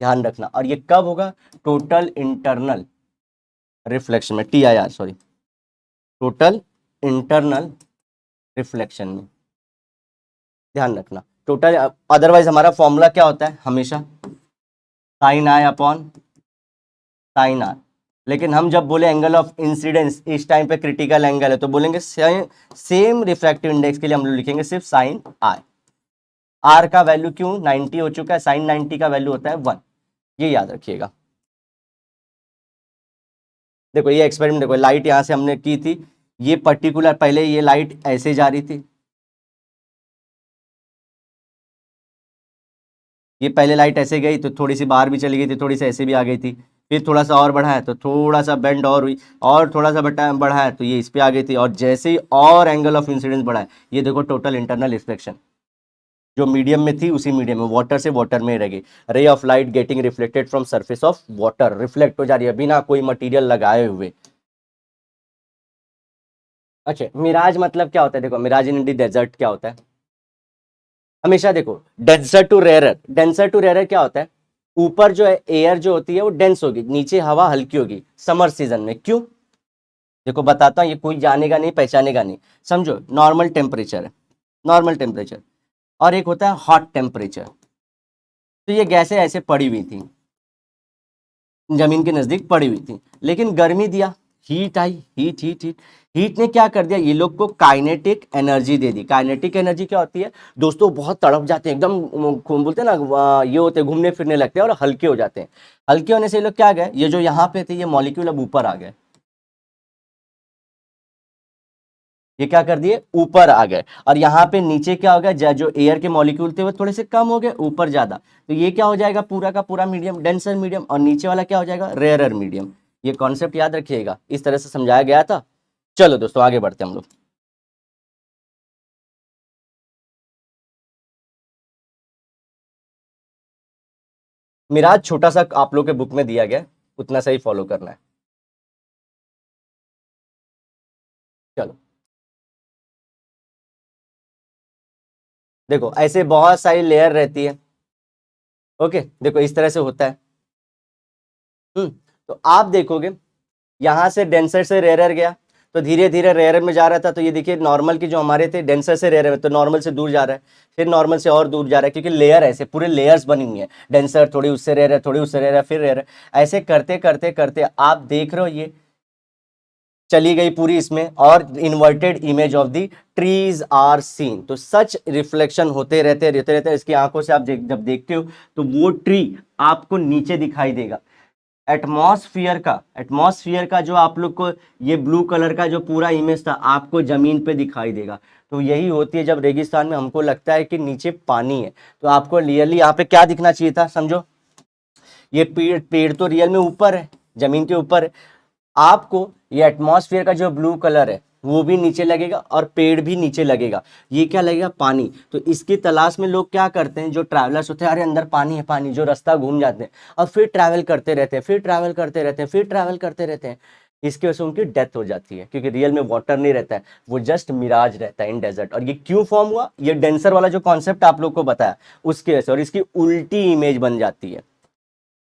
ध्यान रखना। और ये कब होगा टोटल इंटरनल रिफ्लेक्शन में, TIR sorry, total internal reflection में, ध्यान रखना टोटल, अदरवाइज हमारा फॉर्मूला क्या होता है हमेशा sine I upon sine R, लेकिन हम जब बोले एंगल ऑफ इंसिडेंस इस टाइम पे क्रिटिकल एंगल है तो बोलेंगे सेम रिफ्रैक्टिव इंडेक्स के लिए हम लोग लिखेंगे सिर्फ साइन आई, आर का वैल्यू क्यों 90 हो चुका है, साइन 90 का वैल्यू होता है 1, ये याद रखिएगा। देखो ये एक्सपेरिमेंट देखो, लाइट यहां से हमने की थी, ये पर्टिकुलर पहले ये लाइट ऐसे जा रही थी, ये पहले लाइट ऐसे गई तो थोड़ी सी बाहर भी चली गई थी, थोड़ी सी ऐसे भी आ गई थी, फिर थोड़ा सा और बढ़ाया तो थोड़ा सा बेंड और हुई, और थोड़ा सा बढ़ाया तो ये इस पे आ गई थी, और जैसे ही और एंगल ऑफ इंसिडेंस बढ़ाया, ये देखो टोटल इंटरनल रिफ्लेक्शन जो मीडियम में थी उसी मीडियम में वाटर से वाटर में रह गई, ray of light getting reflected from surface of water, reflect हो जा रही है बिना कोई मटेरियल लगाए हुए। अच्छा मिराज मतलब क्या होता है, देखो मिराज इन दी डेजर्ट क्या होता है, हमेशा देखो डेंसर टू रेरर क्या होता है, ऊपर जो है एयर जो होती है वो डेंस होगी, नीचे हवा हल्की होगी समर सीजन में, क्यों देखो बताता हूँ, ये कोई जानेगा नहीं पहचानेगा नहीं, समझो नॉर्मल टेम्परेचर है, नॉर्मल टेम्परेचर, और एक होता है हॉट टेम्परेचर, तो ये गैसें ऐसे पड़ी हुई थी जमीन के नजदीक पड़ी हुई थी, लेकिन गर्मी दिया, हीट आई, हीट हीट ने क्या कर दिया, ये लोग को काइनेटिक एनर्जी दे दी। काइनेटिक एनर्जी क्या होती है दोस्तों, बहुत तड़प जाते हैं एकदम, बोलते हैं ना ये होते हैं घूमने फिरने लगते हैं और हल्के हो जाते हैं, हल्के होने से ये लोग क्या गए, ये जो यहाँ पे थे ये मॉलिक्यूल अब ऊपर आ गए, ये क्या कर दिए ऊपर आ गए, और यहाँ पे नीचे क्या हो गया, जो एयर के मॉलिक्यूल थे वो थोड़े से कम हो गए, ऊपर ज्यादा, तो ये क्या हो जाएगा पूरा का पूरा मीडियम डेंसर मीडियम, और नीचे वाला क्या हो जाएगा रेयरर मीडियम। ये कॉन्सेप्ट याद रखिएगा, इस तरह से समझाया गया था। चलो दोस्तों आगे बढ़ते हैं हम लोग। मिराज छोटा सा आप लोग के बुक में दिया गया है, उतना सा ही फॉलो करना है। चलो देखो ऐसे बहुत सारी लेयर रहती है, ओके देखो इस तरह से होता है, तो आप देखोगे यहां से डेंसर से रेयरर गया, तो धीरे धीरे रेयरर में जा रहा था, तो ये देखिए नॉर्मल की जो हमारे थे डेंसर से रेयरर में, तो नॉर्मल से दूर जा रहा है, फिर नॉर्मल से और दूर जा रहा है, क्योंकि लेयर ऐसे पूरे लेयर्स बनी हुई है, डेंसर थोड़ी उससे रेयरर, थोड़ी उससे रेयरर, फिर रेयरर, ऐसे करते करते करते आप देख रहे हो ये चली गई पूरी इसमें, और inverted image of the trees are seen, तो सच रिफ्लेक्शन होते रहते इसकी आंखों से आप जब देखते हो तो वो ट्री आपको नीचे दिखाई देगा, एटमॉस्फियर का जो आप लोग को ये ब्लू कलर का जो पूरा इमेज था आपको जमीन पे दिखाई देगा, तो यही होती है जब रेगिस्तान में हमको लगता है कि नीचे पानी है, तो आपको रियली यहाँ पे क्या दिखना चाहिए था, समझो ये पेड़ पेड़ तो रियल में ऊपर है, जमीन के ऊपर है, आपको ये एटमॉस्फेयर का जो ब्लू कलर है वो भी नीचे लगेगा और पेड़ भी नीचे लगेगा, ये क्या लगेगा पानी, तो इसकी तलाश में लोग क्या करते हैं जो ट्रैवलर्स होते हैं, अरे अंदर पानी है पानी, जो रास्ता घूम जाते हैं और फिर ट्रैवल करते रहते हैं, फिर ट्रैवल करते रहते हैं, फिर ट्रैवल करते रहते हैं, इसकी वजह से उनकी डेथ हो जाती है, क्योंकि रियल में वाटर नहीं रहता है, वो जस्ट मिराज रहता है इन डेजर्ट। और ये क्यों फॉर्म हुआ, ये डेंसर वाला जो कॉन्सेप्ट आप लोग को बताया उसके वजह से, और इसकी उल्टी इमेज बन जाती है।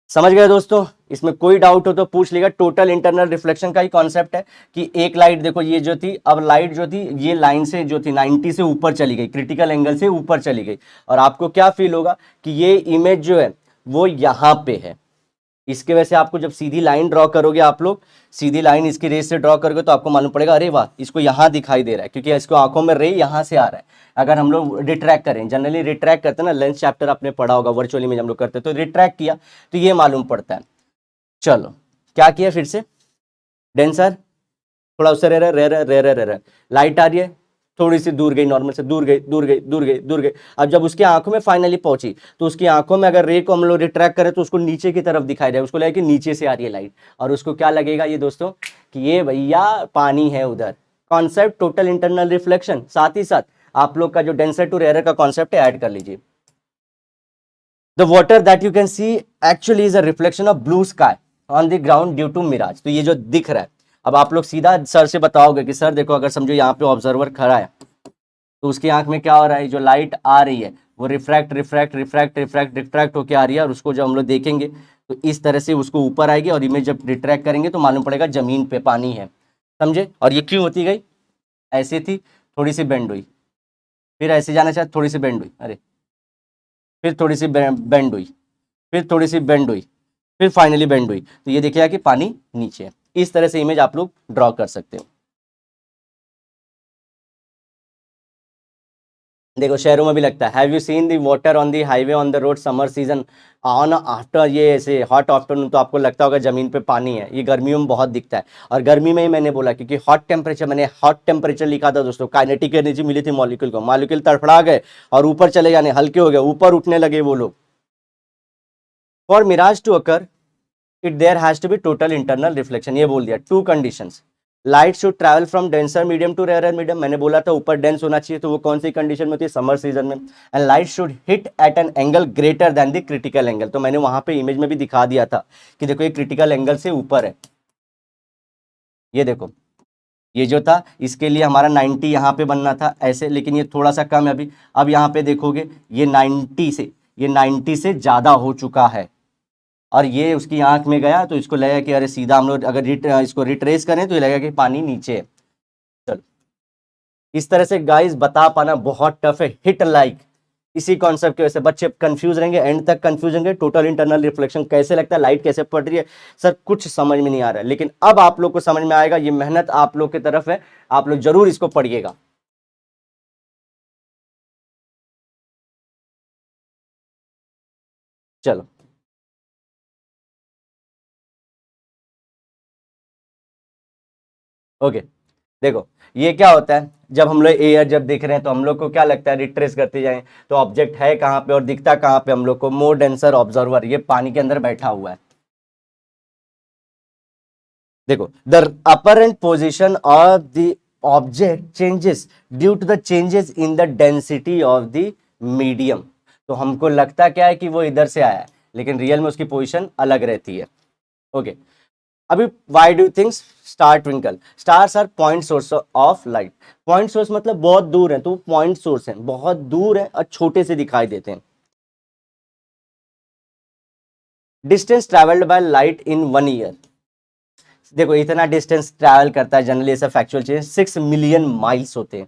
समझ गए दोस्तों? इसमें कोई डाउट हो तो पूछ लीजिएगा। टोटल इंटरनल रिफ्लेक्शन का ही कॉन्सेप्ट है कि एक लाइट देखो, ये जो थी, अब लाइट जो थी ये लाइन से जो थी 90 से ऊपर चली गई, क्रिटिकल एंगल से ऊपर चली गई, और आपको क्या फील होगा कि ये इमेज जो है वो यहां पे है। इसके वजह से आपको जब सीधी लाइन ड्रॉ करोगे, आप लोग सीधी लाइन इसकी रेस से ड्रॉ करोगे तो आपको मालूम पड़ेगा, अरे वाह इसको यहाँ दिखाई दे रहा है, क्योंकि इसको आंखों में रे यहाँ से आ रहा है। अगर हम लोग रिट्रैक्ट करें, जनरली रिट्रैक्ट करते हैं ना, लेंस चैप्टर आपने पढ़ा होगा, वर्चुअल इमेज हम लोग करते हैं, तो रिट्रैक्ट किया तो ये मालूम पड़ता है। चलो क्या किया फिर से, डेंसर थोड़ा उससे रह लाइट आ रही है, थोड़ी सी दूर गई, नॉर्मल से दूर गई, दूर गई, दूर गई, दूर गई। अब जब उसकी आंखों में फाइनली पहुंची तो उसकी आंखों में अगर रे को हम लोग रिट्रैक्ट करें तो उसको नीचे की तरफ दिखाई दे, उसको लगेगा कि नीचे से आ रही है लाइट, और उसको क्या लगेगा ये दोस्तों कि ये भैया पानी है उधर। कॉन्सेप्ट टोटल इंटरनल रिफ्लेक्शन, साथ ही साथ आप लोग का जो डेंसर टू रेयर का कॉन्सेप्ट है ऐड कर लीजिए। The water that you can see actually is a reflection of blue sky on the ground due to mirage. तो ये जो दिख रहा है, अब आप लोग सीधा सर से बताओगे कि सर देखो, अगर समझो यहाँ पे ऑब्जर्वर खड़ा है तो उसकी आंख में क्या हो रहा है, जो लाइट आ रही है वो refract refract refract refract refract होकर आ रही है, और उसको जब हम लोग देखेंगे तो इस तरह से उसको ऊपर आएगी, और इमेज जब रिट्रैक्ट करेंगे तो मालूम पड़ेगा जमीन पे पानी है। समझे? और ये क्यों होती गई, ऐसे थी, थोड़ी सी बेंड हुई, फिर ऐसे जाना चाहे, थोड़ी सी बेंड हुई, अरे फिर थोड़ी सी बेंड हुई, फिर थोड़ी सी बेंड हुई, फिर फाइनली बेंड हुई, तो ये देखिएगा कि पानी नीचे है। इस तरह से इमेज आप लोग ड्रॉ कर सकते हो। देखो शहरों में भी लगता है, have you seen the water on the highway on the road summer season on after, ये ऐसे हॉट आफ्टरनून, तो आपको लगता होगा जमीन पे पानी है। ये गर्मियों में बहुत दिखता है, और गर्मी में ही मैंने बोला क्योंकि हॉट टेम्परेचर, मैंने हॉट टेम्परेचर लिखा था दोस्तों, काइनेटिक एनर्जी मिली थी मॉलिक्यूल को, मॉलिक्यूल तड़फड़ा गए और ऊपर चले जाने, हल्के हो गए, ऊपर उठने लगे वो लोग। For mirage to occur it there has to be total internal reflection, ये बोल दिया। Two conditions, light should travel from denser medium to rare medium, मैंने बोला था ऊपर डेंस होना चाहिए, तो वो कौन सी कंडीशन में होती है, समर सीजन में। And light should hit eight an angle greater than the critical angle, तो मैंने वहां पे इमेज में भी दिखा दिया था कि देखो ये क्रिटिकल एंगल से ऊपर है, ये देखो, ये जो था इसके लिए हमारा 90 यहाँ पे बनना था ऐसे, लेकिन ये थोड़ा सा कम है अभी। अब यहाँ पे देखोगे ये 90 से, ये 90 से ज्यादा हो चुका है, और ये उसकी आंख में गया तो इसको लगा कि अरे सीधा हम लोग अगर इसको रिट्रेस करें तो ये लगेगा कि पानी नीचे है। चलो, इस तरह से गाइस बता पाना बहुत टफ है, हिट लाइक। इसी कॉन्सेप्ट की वजह से बच्चे कंफ्यूज रहेंगे, एंड तक कंफ्यूज रहेंगे, टोटल इंटरनल रिफ्लेक्शन कैसे लगता है, लाइट कैसे पड़ रही है, सर कुछ समझ में नहीं आ रहा है। लेकिन अब आप लोग को समझ में आएगा, ये मेहनत आप लोग की तरफ है, आप लोग जरूर इसको पढ़िएगा। चलो ओके, देखो ये क्या होता है, जब हम लोग एयर जब देख रहे हैं तो हम लोग को क्या लगता है, रिट्रेस करते जाएं तो ऑब्जेक्ट है कहाँ पे और दिखता कहाँ पे हम लोग को, मोर डेंसर ऑब्जर्वर, ये पानी के अंदर बैठा हुआ है। देखो the apparent position of the object changes due to the changes in the density of the medium. तो हमको लगता क्या है कि वो इधर से आया है, लेकिन रियल में उसकी पोजीशन अलग रहती है। ओके, अभी why do things star twinkle, stars are point source of light. Point source मतलब बहुत दूर है, तो पॉइंट सोर्स है, बहुत दूर है और छोटे से दिखाई देते हैं। Distance travelled by light in 1 year, देखो इतना डिस्टेंस ट्रैवल करता है जनरली, ऐसा फैक्चुअल चीज 6 मिलियन माइल्स होते हैं।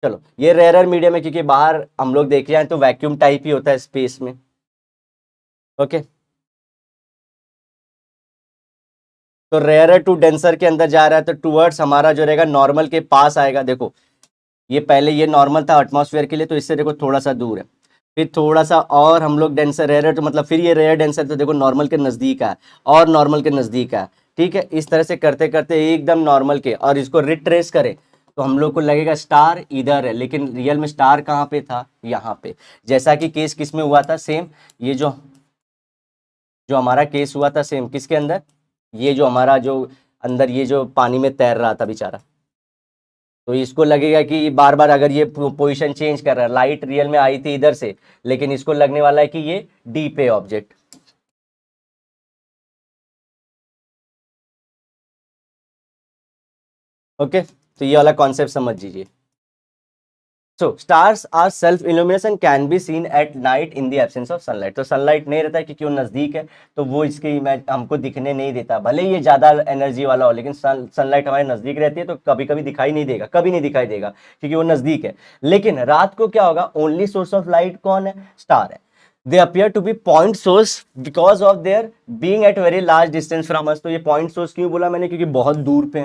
चलो ये रेयर मीडियम है, क्योंकि बाहर हम लोग देख रहे हैं तो वैक्यूम टाइप ही होता है स्पेस में। ओके, तो रेयर टू डेंसर के अंदर जा रहा है, तो टूवर्ड्स हमारा जो रहेगा नॉर्मल के पास आएगा। देखो ये पहले ये नॉर्मल था एटमॉस्फेयर के लिए, तो इससे देखो थोड़ा सा दूर है, फिर थोड़ा सा और हम लोग डेंसर रेयर, तो मतलब फिर ये रेयर डेंसर, तो देखो नॉर्मल के नज़दीक है और नॉर्मल के नज़दीक है। ठीक है, इस तरह से करते करते एकदम नॉर्मल के, और इसको रिट्रेस करें तो हम लोग को लगेगा स्टार इधर है, लेकिन रियल में स्टार कहाँ पे था, यहाँ पे। जैसा कि केस किस में हुआ था, सेम ये जो जो हमारा केस हुआ था सेम किसके अंदर, ये जो हमारा जो अंदर ये जो पानी में तैर रहा था बेचारा, तो इसको लगेगा कि बार बार अगर ये पोजीशन चेंज कर रहा है, लाइट रियल में आई थी इधर से, लेकिन इसको लगने वाला है कि ये डी पे ऑब्जेक्ट। ओके, तो ये वाला कॉन्सेप्ट समझ लीजिए। So stars are self illumination can be seen at night in the absence of sunlight. तो सनलाइट नहीं रहता है क्योंकि वो नजदीक है, तो वो इसके इमेज हमको दिखने नहीं देता, भले ही ये ज्यादा एनर्जी वाला हो, लेकिन सनलाइट हमारे नजदीक रहती है तो कभी कभी दिखाई नहीं देगा, कभी नहीं दिखाई देगा क्योंकि वो नजदीक है। लेकिन रात को क्या होगा, ओनली सोर्स ऑफ लाइट कौन है, स्टार है। They appear to be point source because of their being at very large distance from us. तो ये पॉइंट सोर्स क्यों बोला मैंने, क्योंकि बहुत दूर पे।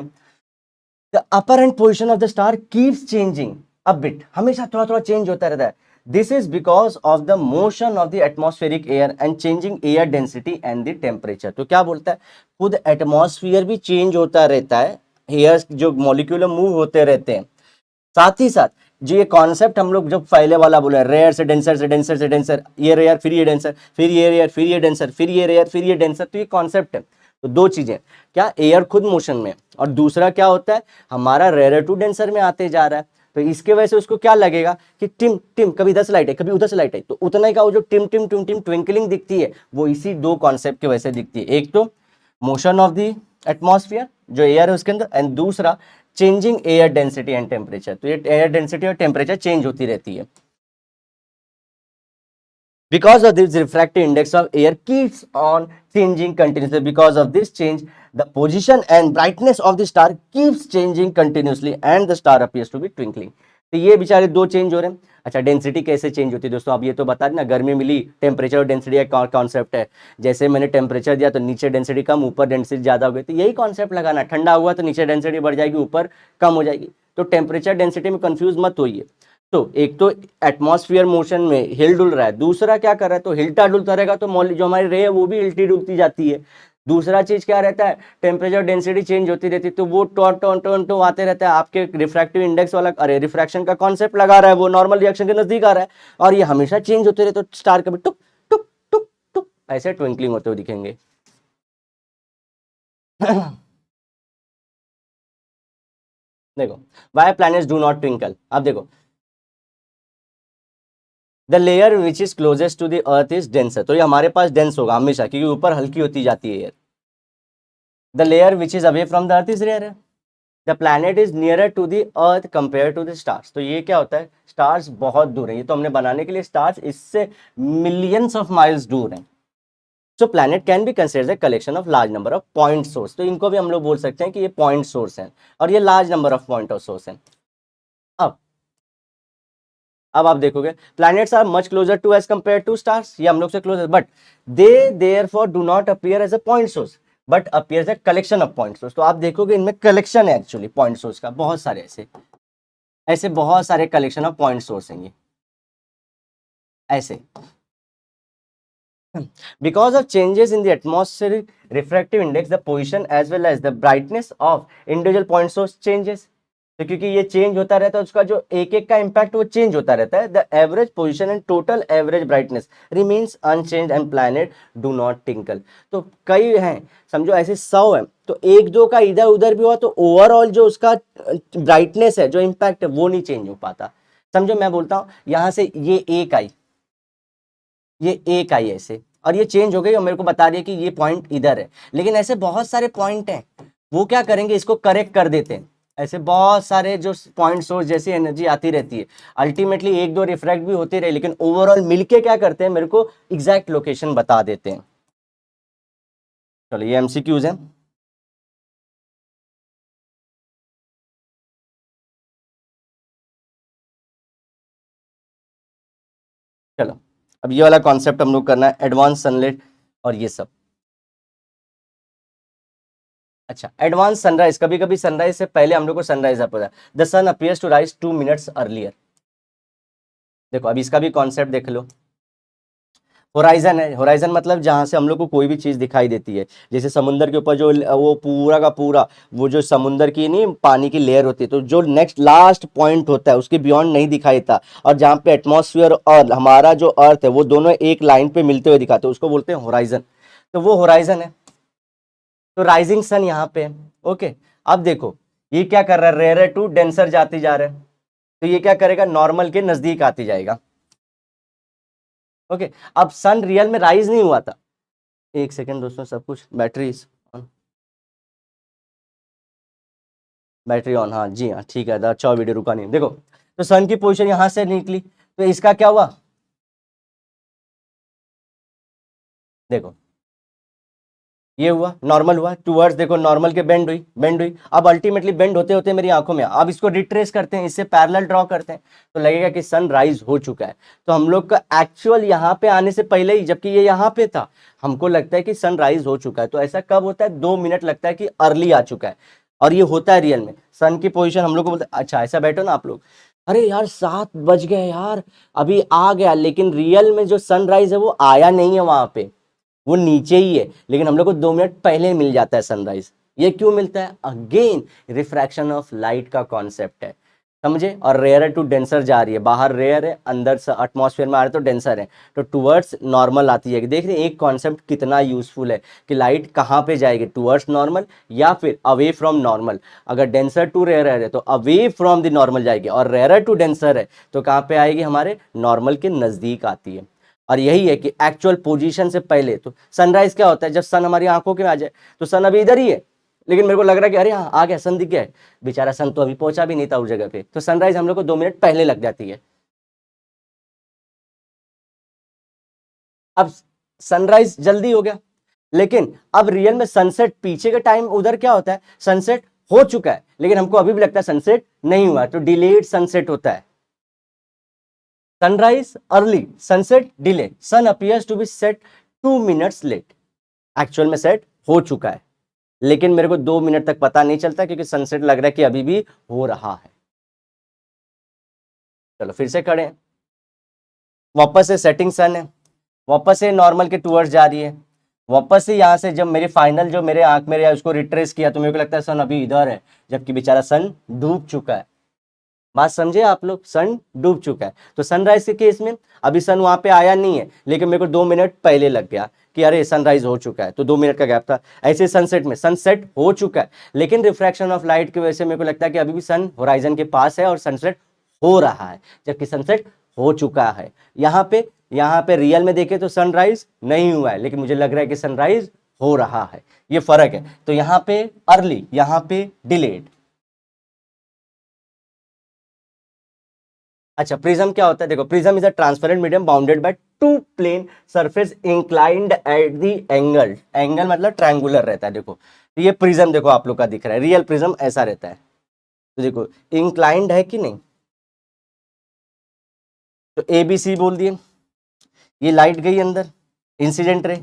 The apparent position of the star keeps changing a bit, हमेशा थोड़ा थोड़ा चेंज होता रहता है। This is because of the motion of the atmospheric air and changing air density and the temperature. तो क्या बोलता है, खुद एटमॉस्फेयर भी चेंज होता रहता है, एयर जो मॉलिक्यूल मूव होते रहते हैं। साथ ही साथ जो ये कॉन्सेप्ट हम लोग जब पहले वाला बोला, रेयर से डेंसर से डेंसर से डेंसर, ये रेयर फिर ये डेंसर, फिर ये रेयर फिर ये डेंसर, फिर ये रेयर फिर ये डेंसर, तो ये कॉन्सेप्ट है। तो दो चीजें, क्या एयर खुद मोशन में, और दूसरा क्या होता है, हमारा रेयर टू डेंसर में आते जा रहा है। तो इसके वजह से उसको क्या लगेगा कि टिम टिम, कभी इधर से लाइट है कभी उधर से लाइट है, तो उतना ही का वो जो टिम टिम टिम टिम ट्विंकलिंग दिखती है, वो इसी दो कॉन्सेप्ट की वजह से दिखती है। एक तो मोशन ऑफ द एटमॉस्फेयर जो एयर है उसके अंदर, एंड दूसरा changing air density and temperature. तो ये एयर डेंसिटी और टेम्परेचर चेंज होती रहती है। Because of this, refractive index of air keeps on changing continuously. Because of this change, the position and brightness of the star keeps changing continuously and the star appears to be twinkling. तो ये बेचारे दो change हो रहे हैं। अच्छा, density कैसे change होती है दोस्तों, अब ये तो बता देना, गर्मी मिली, टेम्परेचर और डेंसिटी का कॉन्सेप्ट है। जैसे मैंने टेम्परेचर दिया तो नीचे डेंसिटी कम, ऊपर डेंसिटी ज्यादा हो गई, तो यही कॉन्सेप्ट लगाना, ठंडा हुआ तो नीचे डेंसिटी बढ़ जाएगी, ऊपर कम हो जाएगी। तो टेम्परेचर डेंसिटी में कंफ्यूज मत होइए। तो एक तो एटमॉस्फेयर मोशन में हिल डुल रहा है, दूसरा क्या कर रहा है, तो हिलता डुलता रहेगा तो जो हमारी रे है वो भी हिलती डुलती जाती है। दूसरा चीज क्या रहता है, टेम्परेचर डेंसिटी चेंज होती रहती है, तो वो टॉन टॉन टॉन टो आते रहता है। आपके रिफ्रैक्टिव इंडेक्स वाला, अरे रिफ्रैक्शन का कॉन्सेप्ट लगा रहा है, वो नॉर्मल रिएक्शन के नजदीक आ रहा है, और ये हमेशा चेंज होते रहते, तो स्टार कभी टुक टुक टुक टुक ऐसे ट्विंकलिंग होते हुए दिखेंगे। देखो, why planets do not twinkle. अब देखो, the layer which is closest to the earth is denser. तो ये हमारे पास डेंस होगा हमेशा, क्योंकि ऊपर हल्की होती जाती है air. The layer which is away from the earth is rare. The planet is nearer to the earth compare to the stars. तो ये क्या होता है, स्टार्स बहुत दूर है, ये तो हमने बनाने के लिए स्टार्स इससे मिलियंस ऑफ माइल्स दूर हैं। So planet can be considered collection of large number of point source. तो इनको भी हम लोग बोल सकते हैं कि ये पॉइंट सोर्स हैं, और ये large number of point of source हैं। अब अब आप देखोगे, planets are much closer to as compare to stars, ये हम लोग से closer, but they therefore do not appear as a point source but appear as a collection of point source. तो आप देखोगे इनमें कलेक्शन है एक्चुअली पॉइंट सोर्स का, बहुत सारे ऐसे ऐसे बहुत सारे कलेक्शन ऑफ पॉइंट सोर्स हैं ये ऐसे। Because of changes in the atmospheric refractive index, the position as well as the brightness of individual point source changes. तो क्योंकि ये चेंज होता रहता है, उसका जो एक एक का इंपैक्ट वो चेंज होता रहता है। The average position and total average brightness remains unchange and planet do not twinkle. तो कई हैं, समझो ऐसे 100 है, तो एक दो का इधर उधर भी हुआ तो ओवरऑल जो उसका ब्राइटनेस है, जो इंपैक्ट है, वो नहीं चेंज हो पाता। समझो मैं बोलता हूँ यहाँ से ये एक आई, ये एक आई ऐसे, और ये चेंज हो गई और मेरे को बता रही है कि ये पॉइंट इधर है, लेकिन ऐसे बहुत सारे पॉइंट हैं, वो क्या करेंगे, इसको करेक्ट कर देते हैं। ऐसे बहुत सारे जो पॉइंट सोर्स जैसी एनर्जी आती रहती है, अल्टीमेटली एक दो रिफ्रैक्ट भी होती रहे, लेकिन ओवरऑल मिलके क्या करते हैं, मेरे को एग्जैक्ट लोकेशन बता देते हैं। चलो ये एमसीक्यूज हैं। चलो अब ये वाला कॉन्सेप्ट हम लोग करना है, एडवांस सनलाइट और ये सब। अच्छा, एडवांस सनराइज, कभी कभी सनराइज से पहले हम लोग को सनराइज आता है। The sun appears to rise 2 minutes earlier. देखो अब इसका भी कॉन्सेप्ट देख लो। होराइजन है, होराइजन मतलब जहां से हम लोग को कोई भी चीज दिखाई देती है, जैसे समुद्र के ऊपर जो वो पूरा का पूरा वो जो समुद्र की नहीं पानी की लेयर होती है, तो जो नेक्स्ट लास्ट पॉइंट होता है उसके बियॉन्ड नहीं दिखाई देता, और जहाँ पे एटमॉस्फेयर और हमारा जो अर्थ है वो दोनों एक लाइन पे मिलते हुए दिखाते हैं, उसको बोलते हैं होराइजन। तो वो होराइजन है। तो राइजिंग सन यहाँ पे है। ओके, अब देखो ये क्या कर रहा है, रेयर टू डेंसर जाती जा रहा है, तो ये क्या करेगा, नॉर्मल के नजदीक आती जाएगा। ओके, अब सन रियल में राइज नहीं हुआ था। एक सेकेंड दोस्तों, सब कुछ बैटरी बैटरी ऑन, हाँ जी हाँ ठीक है, अच्छा वीडियो रुका नहीं। देखो तो सन की पोजीशन यहां से निकली, तो इसका क्या हुआ, देखो ये हुआ नॉर्मल हुआ टूवर्ड्स, देखो नॉर्मल के बेंड हुई, बेंड हुई। अब अल्टीमेटली बेंड होते होते मेरी आंखों में, अब इसको रिट्रेस करते हैं, इससे पैरेलल ड्रॉ करते हैं, तो लगेगा कि सन राइज हो चुका है। तो हम लोग का एक्चुअल यहाँ पे आने से पहले ही, जबकि ये यहाँ पे था, हमको लगता है कि सन राइज हो चुका है। तो ऐसा कब होता है, 2 मिनट लगता है कि अर्ली आ चुका है, और ये होता है रियल में। सन की पोजिशन हम लोग को बोलते हैं, अच्छा ऐसा बैठो ना आप लोग, अरे यार 7 बज गए यार, अभी आ गया, लेकिन रियल में जो सनराइज है वो आया नहीं है वहां पे, वो नीचे ही है, लेकिन हम लोग को 2 मिनट पहले मिल जाता है सनराइज। ये क्यों मिलता है, अगेन रिफ्रैक्शन ऑफ लाइट का कॉन्सेप्ट है, समझे। और रेयर टू डेंसर जा रही है, बाहर रेयर है, अंदर से एटमॉस्फेयर में आ रहे तो डेंसर है, तो टुवर्ड्स नॉर्मल आती है। देख रहे हैं एक कॉन्सेप्ट कितना यूजफुल है, कि लाइट कहाँ पे जाएगी, टुवर्ड्स नॉर्मल या फिर अवे फ्रॉम नॉर्मल। अगर डेंसर टू रेयर है तो अवे फ्रॉम द नॉर्मल जाएगी, और रेयर टू डेंसर है तो कहाँ पे आएगी, हमारे नॉर्मल के नजदीक आती है। और यही है कि एक्चुअल पोजीशन से पहले, तो सनराइज क्या होता है, जब सन हमारी आंखों के में आ जाए, तो सन अभी इधर ही है, लेकिन मेरे को लग रहा है कि अरे हाँ आ गया, सन दिख गया है, बेचारा सन तो अभी पहुंचा भी नहीं था उस जगह पे, तो सनराइज हम लोग को 2 मिनट पहले लग जाती है। अब सनराइज जल्दी हो गया, लेकिन अब रियल में सनसेट पीछे के टाइम उधर क्या होता है, सनसेट हो चुका है, लेकिन हमको अभी भी लगता है सनसेट नहीं हुआ, तो डिलेड सनसेट होता है। Sunrise early, sunset delay, sun appears to be set 2 minutes late, actual में सेट हो चुका है, लेकिन मेरे को 2 मिनट तक पता नहीं चलता, क्योंकि सनसेट लग रहा है कि अभी भी हो रहा है। चलो फिर से खड़े हैं, वापस से सेटिंग सन है, वापस से नॉर्मल के टूवर्ड्स जा रही है, वापस से यहाँ से जब मेरी फाइनल जो मेरे आंख में उसको रिट्रेस किया, तो मेरे को लगता है सन अभी इधर है, जबकि बेचारा सन डूब चुका है। बात समझे आप लोग, सन डूब चुका है। तो सनराइज के केस में अभी सन वहां पे आया नहीं है, लेकिन मेरे को 2 मिनट पहले लग गया कि अरे सनराइज हो चुका है, तो 2 मिनट का गैप था। ऐसे सनसेट में सनसेट हो चुका है, लेकिन रिफ्रैक्शन ऑफ लाइट की वजह से मेरे को लगता है कि अभी भी सन होराइजन के पास है और सनसेट हो रहा है, जबकि सनसेट हो चुका है। यहाँ पे रियल में देखे तो सनराइज नहीं हुआ है, लेकिन मुझे लग रहा है कि सनराइज हो रहा है, ये फर्क है। तो यहाँ पे अर्ली, यहाँ पे डिलेड। अच्छा प्रिज्म क्या होता है, देखो prism is a transparent medium bounded by two plane surface inclined at the angle, angle मतलब ट्रायंगुलर रहता है। देखो तो ये प्रिज्म देखो आप लोग का दिख रहा है, रियल प्रिज्म ऐसा रहता है, तो देखो इंक्लाइंड है कि नहीं, तो ए बी सी बोल दिए, ये लाइट गई अंदर, इंसिडेंट रे,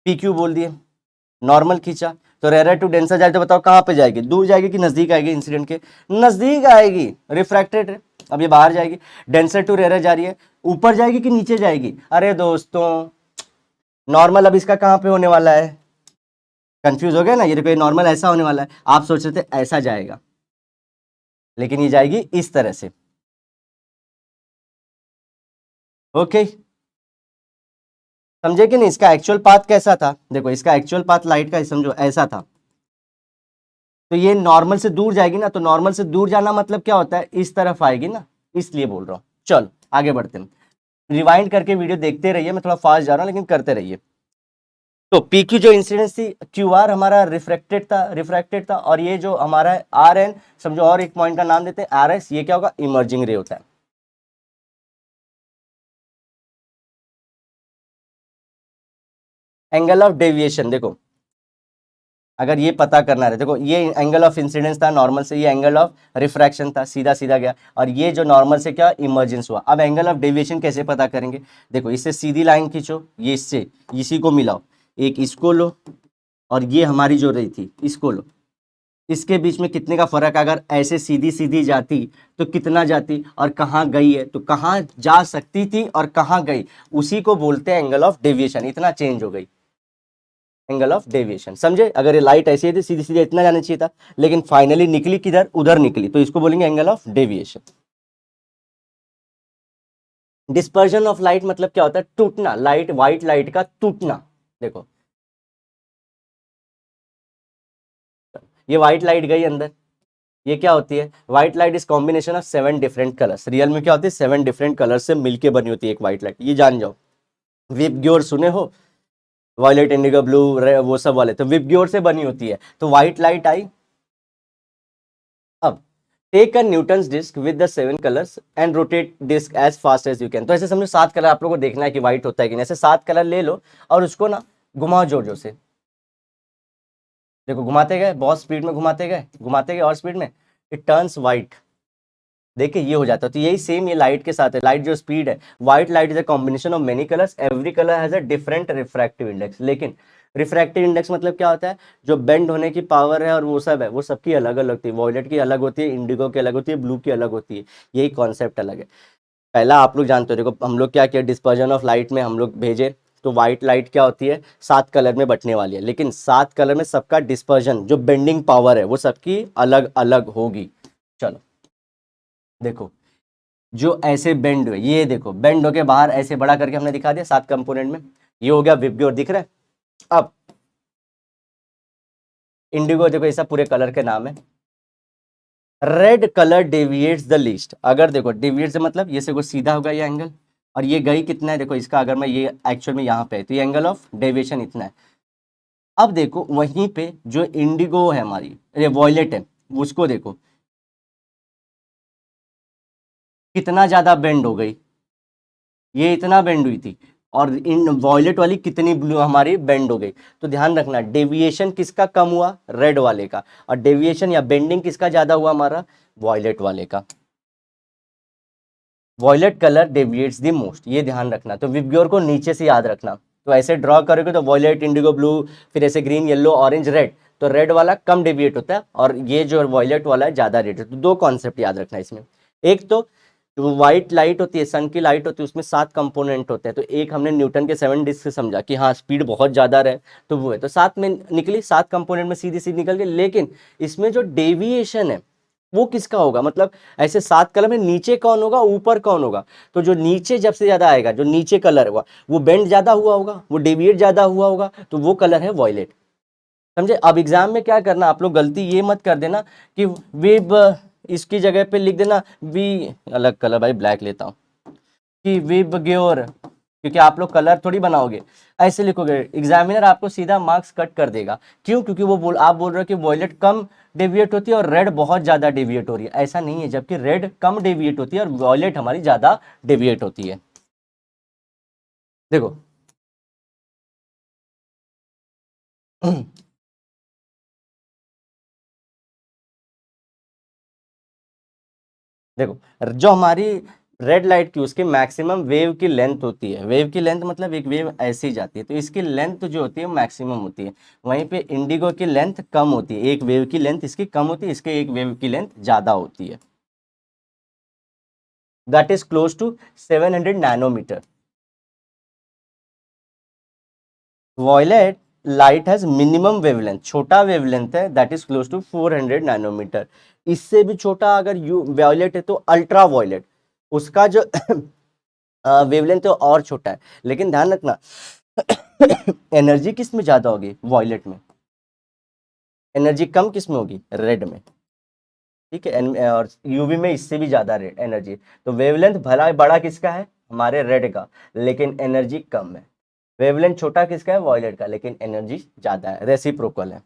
पी क्यू बोल दिए, नॉर्मल खींचा, तो रेयर टू डेंसर जाए, तो बताओ कहाँ पे जाएगी, दूर जाएगी कि नजदीक आएगी, इंसिडेंट के नजदीक आएगी, रिफ्रैक्टेड है, अब ये बाहर जाएगी। डेंसर टू रेयर जा रही है, ऊपर जाएगी कि नीचे जाएगी, अरे दोस्तों नॉर्मल अब इसका कहाँ पे होने वाला है, कंफ्यूज हो गया ना, ये देखो नॉर्मल ऐसा होने वाला है, आप सोच रहे थे ऐसा जाएगा, लेकिन ये जाएगी इस तरह से। ओके समझे कि नहीं, इसका एक्चुअल पाथ कैसा था, देखो इसका एक्चुअल पाथ लाइट का समझो ऐसा था, तो ये नॉर्मल से दूर जाएगी ना, तो नॉर्मल से दूर जाना मतलब क्या होता है, इस तरफ आएगी ना, इसलिए बोल रहा हूं। चलो आगे बढ़ते हैं, रिवाइंड करके वीडियो देखते रहिए, मैं थोड़ा फास्ट जा रहा हूं लेकिन करते रहिए। तो पी क्यू जो इंसिडेंस थी, क्यू आर हमारा रिफ्रैक्टेड था, और ये जो हमारा है आर एन, समझो और एक पॉइंट का नाम देते हैं आर एस, ये क्या होगा, इमर्जिंग रे होता है। एंगल ऑफ डेविएशन देखो, अगर ये पता करना है, देखो ये एंगल ऑफ इंसिडेंस था नॉर्मल से, ये एंगल ऑफ रिफ्रैक्शन था, सीधा सीधा गया, और ये जो नॉर्मल से क्या इमर्जेंस हुआ। अब एंगल ऑफ डेविएशन कैसे पता करेंगे, देखो इससे सीधी लाइन खींचो, ये इससे इसी को मिलाओ, एक इसको लो और ये हमारी जो रही थी इसको लो, इसके बीच में कितने का फर्क, अगर ऐसे सीधी सीधी जाती तो कितना जाती, और कहाँ गई है, तो कहाँ जा सकती थी और कहाँ गई, उसी को बोलते हैं एंगल ऑफ डेविएशन, इतना चेंज हो गई, एंगल ऑफ डेविएशन। समझे, अगर ये लाइट ऐसी थी सीधी सीधी इतना जाना चाहिए था, लेकिन फाइनली निकली किधर, उधर निकली, तो इसको बोलेंगे angle of deviation. Dispersion of light मतलब क्या होता है, टूटना, लाइट व्हाइट लाइट का टूटना। देखो ये व्हाइट लाइट गई अंदर, ये क्या होती है, white light is combination of 7 different colours, real में क्या होती है 7 डिफरेंट कलर से मिलके बनी होती है एक व्हाइट लाइट, ये जान जाओ। विबग्योर सुने हो, वायलेट इंडिगो ब्लू वो सब वाले, तो विबग्योर से बनी होती है। तो व्हाइट लाइट आई, take a Newton's disc with the 7 colours and rotate disc as fast as you can. तो ऐसे समझो 7 कलर आप लोगों को देखना है कि व्हाइट होता है कि नहीं। ऐसे 7 कलर ले लो और उसको ना घुमाओ जोर जोर से। देखो घुमाते गए, बहुत स्पीड में घुमाते गए और स्पीड में इट टर्न्स व्हाइट। देखिए ये हो जाता है। तो यही सेम ये लाइट के साथ है। लाइट जो स्पीड है, white light is a combination of many colours, every colour has a different refractive index. लेकिन रिफ्रैक्टिव इंडेक्स मतलब क्या होता है, जो बेंड होने की पावर है और वो सब है, वो सबकी अलग अलग होती है। वॉयलेट की अलग होती है, इंडिगो की अलग होती है, ब्लू की अलग होती है। यही कॉन्सेप्ट अलग है। पहला आप लोग जानते हो, देखो हम लोग क्या किया, डिस्पर्जन ऑफ लाइट में हम लोग भेजे तो व्हाइट लाइट क्या होती है, 7 कलर में बटने वाली है। लेकिन 7 कलर में सबका डिस्पर्जन जो बेंडिंग पावर है वो सबकी अलग अलग होगी। चलो देखो, जो ऐसे बेंड हुए, ये देखो बेंड होके बाहर ऐसे बड़ा करके हमने दिखा दिया 7 कंपोनेंट में। ये हो गया विबग्योर, दिख रहा है। अब इंडिगो, देखो ऐसा पूरे कलर के नाम है। Red colour deviates the least. अगर देखो डेविएट से मतलब ये से को सीधा होगा ये एंगल, और ये गई कितना है, देखो इसका अगर मैं ये एक्चुअल में यहाँ पे है तो ये एंगल ऑफ डेविएशन इतना है। अब देखो वहीं पे जो इंडिगो है हमारी, ये वॉयलेट है, उसको देखो कितना ज्यादा बेंड हो गई। ये इतना बेंड हुई थी, और इन वॉयलेट वाली कितनी ब्लू हमारी बेंड हो गई। तो ध्यान रखना, डेविएशन किसका कम हुआ, रेड वाले का, और डेविएशन या बेंडिंग किसका ज्यादा हुआ, हमारा वॉयलेट वाले का। Violet colour deviates the most, ये ध्यान रखना। तो विबग्योर को नीचे से याद रखना। तो ऐसे ड्रॉ करोगे तो वॉयलेट, इंडिगो, ब्लू, फिर ऐसे ग्रीन, येलो, ऑरेंज, रेड। तो रेड वाला कम डेविएट होता है और ये जो वॉयलेट वाला है ज्यादा रेड है। तो दो कॉन्सेप्ट याद रखना इसमें। एक तो जो व्हाइट लाइट होती है, सन की लाइट होती है, उसमें 7 कंपोनेंट होते हैं। तो एक हमने न्यूटन के 7 डिस्क से समझा कि हाँ स्पीड बहुत ज्यादा रहे तो वो है, तो 7 में निकली, 7 कंपोनेंट में सीधी सीधी निकल गई। लेकिन इसमें जो डेविएशन है वो किसका होगा, मतलब ऐसे 7 कलर में नीचे कौन होगा, ऊपर कौन होगा। तो जो नीचे जब से ज्यादा आएगा, जो नीचे कलर हुआ वो बेंड ज्यादा हुआ होगा, वो डेविएट ज्यादा हुआ होगा, तो वो कलर है वॉयलेट। समझे। अब एग्जाम में क्या करना, आप लोग गलती ये मत कर देना कि वेब, इसकी जगह पे लिख देना वी, अलग कलर, भाई ब्लैक लेता हूँ, कि विबग्योर, क्योंकि आप लोग कलर थोड़ी बनाओगे। ऐसे लिखोगे, एग्जामिनर आपको सीधा मार्क्स कट कर देगा। क्यों, क्योंकि आप बोल रहे हो कि वॉयलेट कम डेविएट होती है और रेड बहुत ज्यादा डेविएट हो रही है। ऐसा नहीं है, जबकि रेड कम डेविएट होती है और वॉयलेट हमारी ज्यादा डेविएट होती है। देखो देखो जो हमारी रेड लाइट की, उसकी मैक्सिमम वेव की लेंथ होती है। वेव की लेंथ मतलब एक वेव ऐसे ही जाती है, तो इसकी लेंथ जो होती है मैक्सिमम होती है। वहीं पे इंडिगो की लेंथ कम होती है, एक वेव की लेंथ इसकी कम होती है, इसके एक वेव की लेंथ ज्यादा होती है। That is close to 700 nanometre. Violet light has minimum wavelength, छोटा वेवलेंथ है, that is close to 400 nanometre. इससे भी छोटा अगर यू वॉयलेट है तो अल्ट्रा वॉयलेट, उसका जो वेवलेंथ है और छोटा है। लेकिन ध्यान रखना एनर्जी किस में ज्यादा होगी, वॉयलेट में। एनर्जी कम किस में होगी, रेड में। ठीक है, और यूवी में इससे भी ज्यादा रेड एनर्जी। तो वेवलेंथ भला बड़ा किसका है, हमारे रेड का, लेकिन एनर्जी कम है। वेवलेंथ छोटा किसका है, वॉयलेट का, लेकिन एनर्जी ज्यादा है, रेसिप्रोकल है।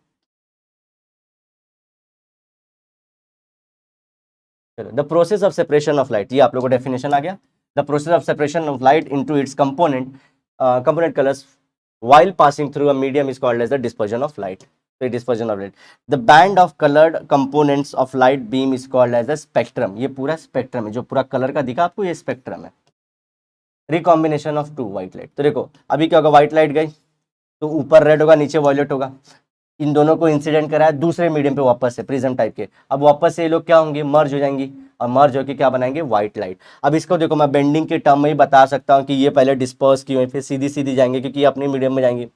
चलो, the process of separation of light, ये आप लोगों को डेफिनेशन आ गया। The process of separation of light into its component colours while passing through a medium is called as the dispersion of light. So dispersion of light, the band of colored components of light beam is called as a spectrum. ये पूरा spectrum है, जो पूरा colour का दिखा आपको, ये spectrum है। Recombination of to white light. तो देखो अभी क्या होगा, व्हाइट लाइट गई तो ऊपर रेड होगा, नीचे वॉयलेट होगा। इन दोनों को इंसिडेंट कराया दूसरे मीडियम पे वापस से, प्रिज्म टाइप के। अब वापस से ये लोग क्या होंगे, मर्ज हो जाएंगी, और मर्ज होकर क्या बनाएंगे, व्हाइट लाइट। अब इसको देखो मैं बेंडिंग के टर्म में ही बता सकता हूँ कि ये पहले डिस्पर्स की हुई, फिर सीधी सीधी जाएंगे क्योंकि ये अपने मीडियम में जाएंगी।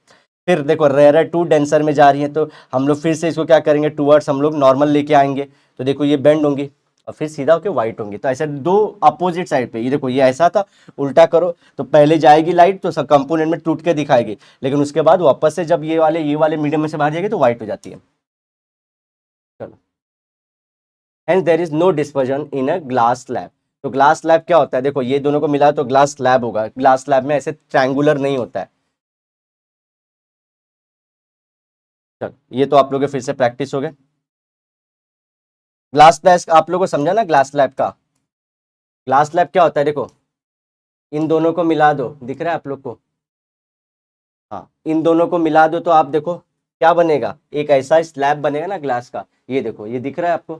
फिर देखो रेयर टू डेंसर में जा रही है, तो हम लोग फिर से इसको क्या करेंगे, टूवर्ड्स हम लोग नॉर्मल लेके आएंगे। तो देखो ये बेंड होंगी और फिर सीधा होके व्हाइट होंगी। तो ऐसे दो अपोजिट साइड पे, ये देखो ये ऐसा था, उल्टा करो तो पहले जाएगी लाइट तो सब कंपोनेंट में टूट के दिखाएगी, लेकिन उसके बाद वापस से जब ये वाले मीडियम में से बाहर जाएगी तो व्हाइट हो जाती है। चलो, hence there is no dispersion in a glass slab. तो ग्लास स्लैब क्या होता है, देखो ये दोनों को मिला तो ग्लास स्लैब होगा। ग्लास स्लैब में ऐसे ट्रायंगुलर नहीं होता है। चलो, ये तो आप लोग के फिर से प्रैक्टिस हो गए। ग्लास स्लैब आप लोगों को समझा ना, ग्लास स्लैब का। ग्लास स्लैब क्या होता है, देखो इन दोनों को मिला दो, दिख रहा है आप लोग को? हाँ, इन दोनों को मिला दो तो आप देखो क्या बनेगा, एक ऐसा स्लैब बनेगा ना ग्लास का। ये देखो, ये दिख रहा है आपको?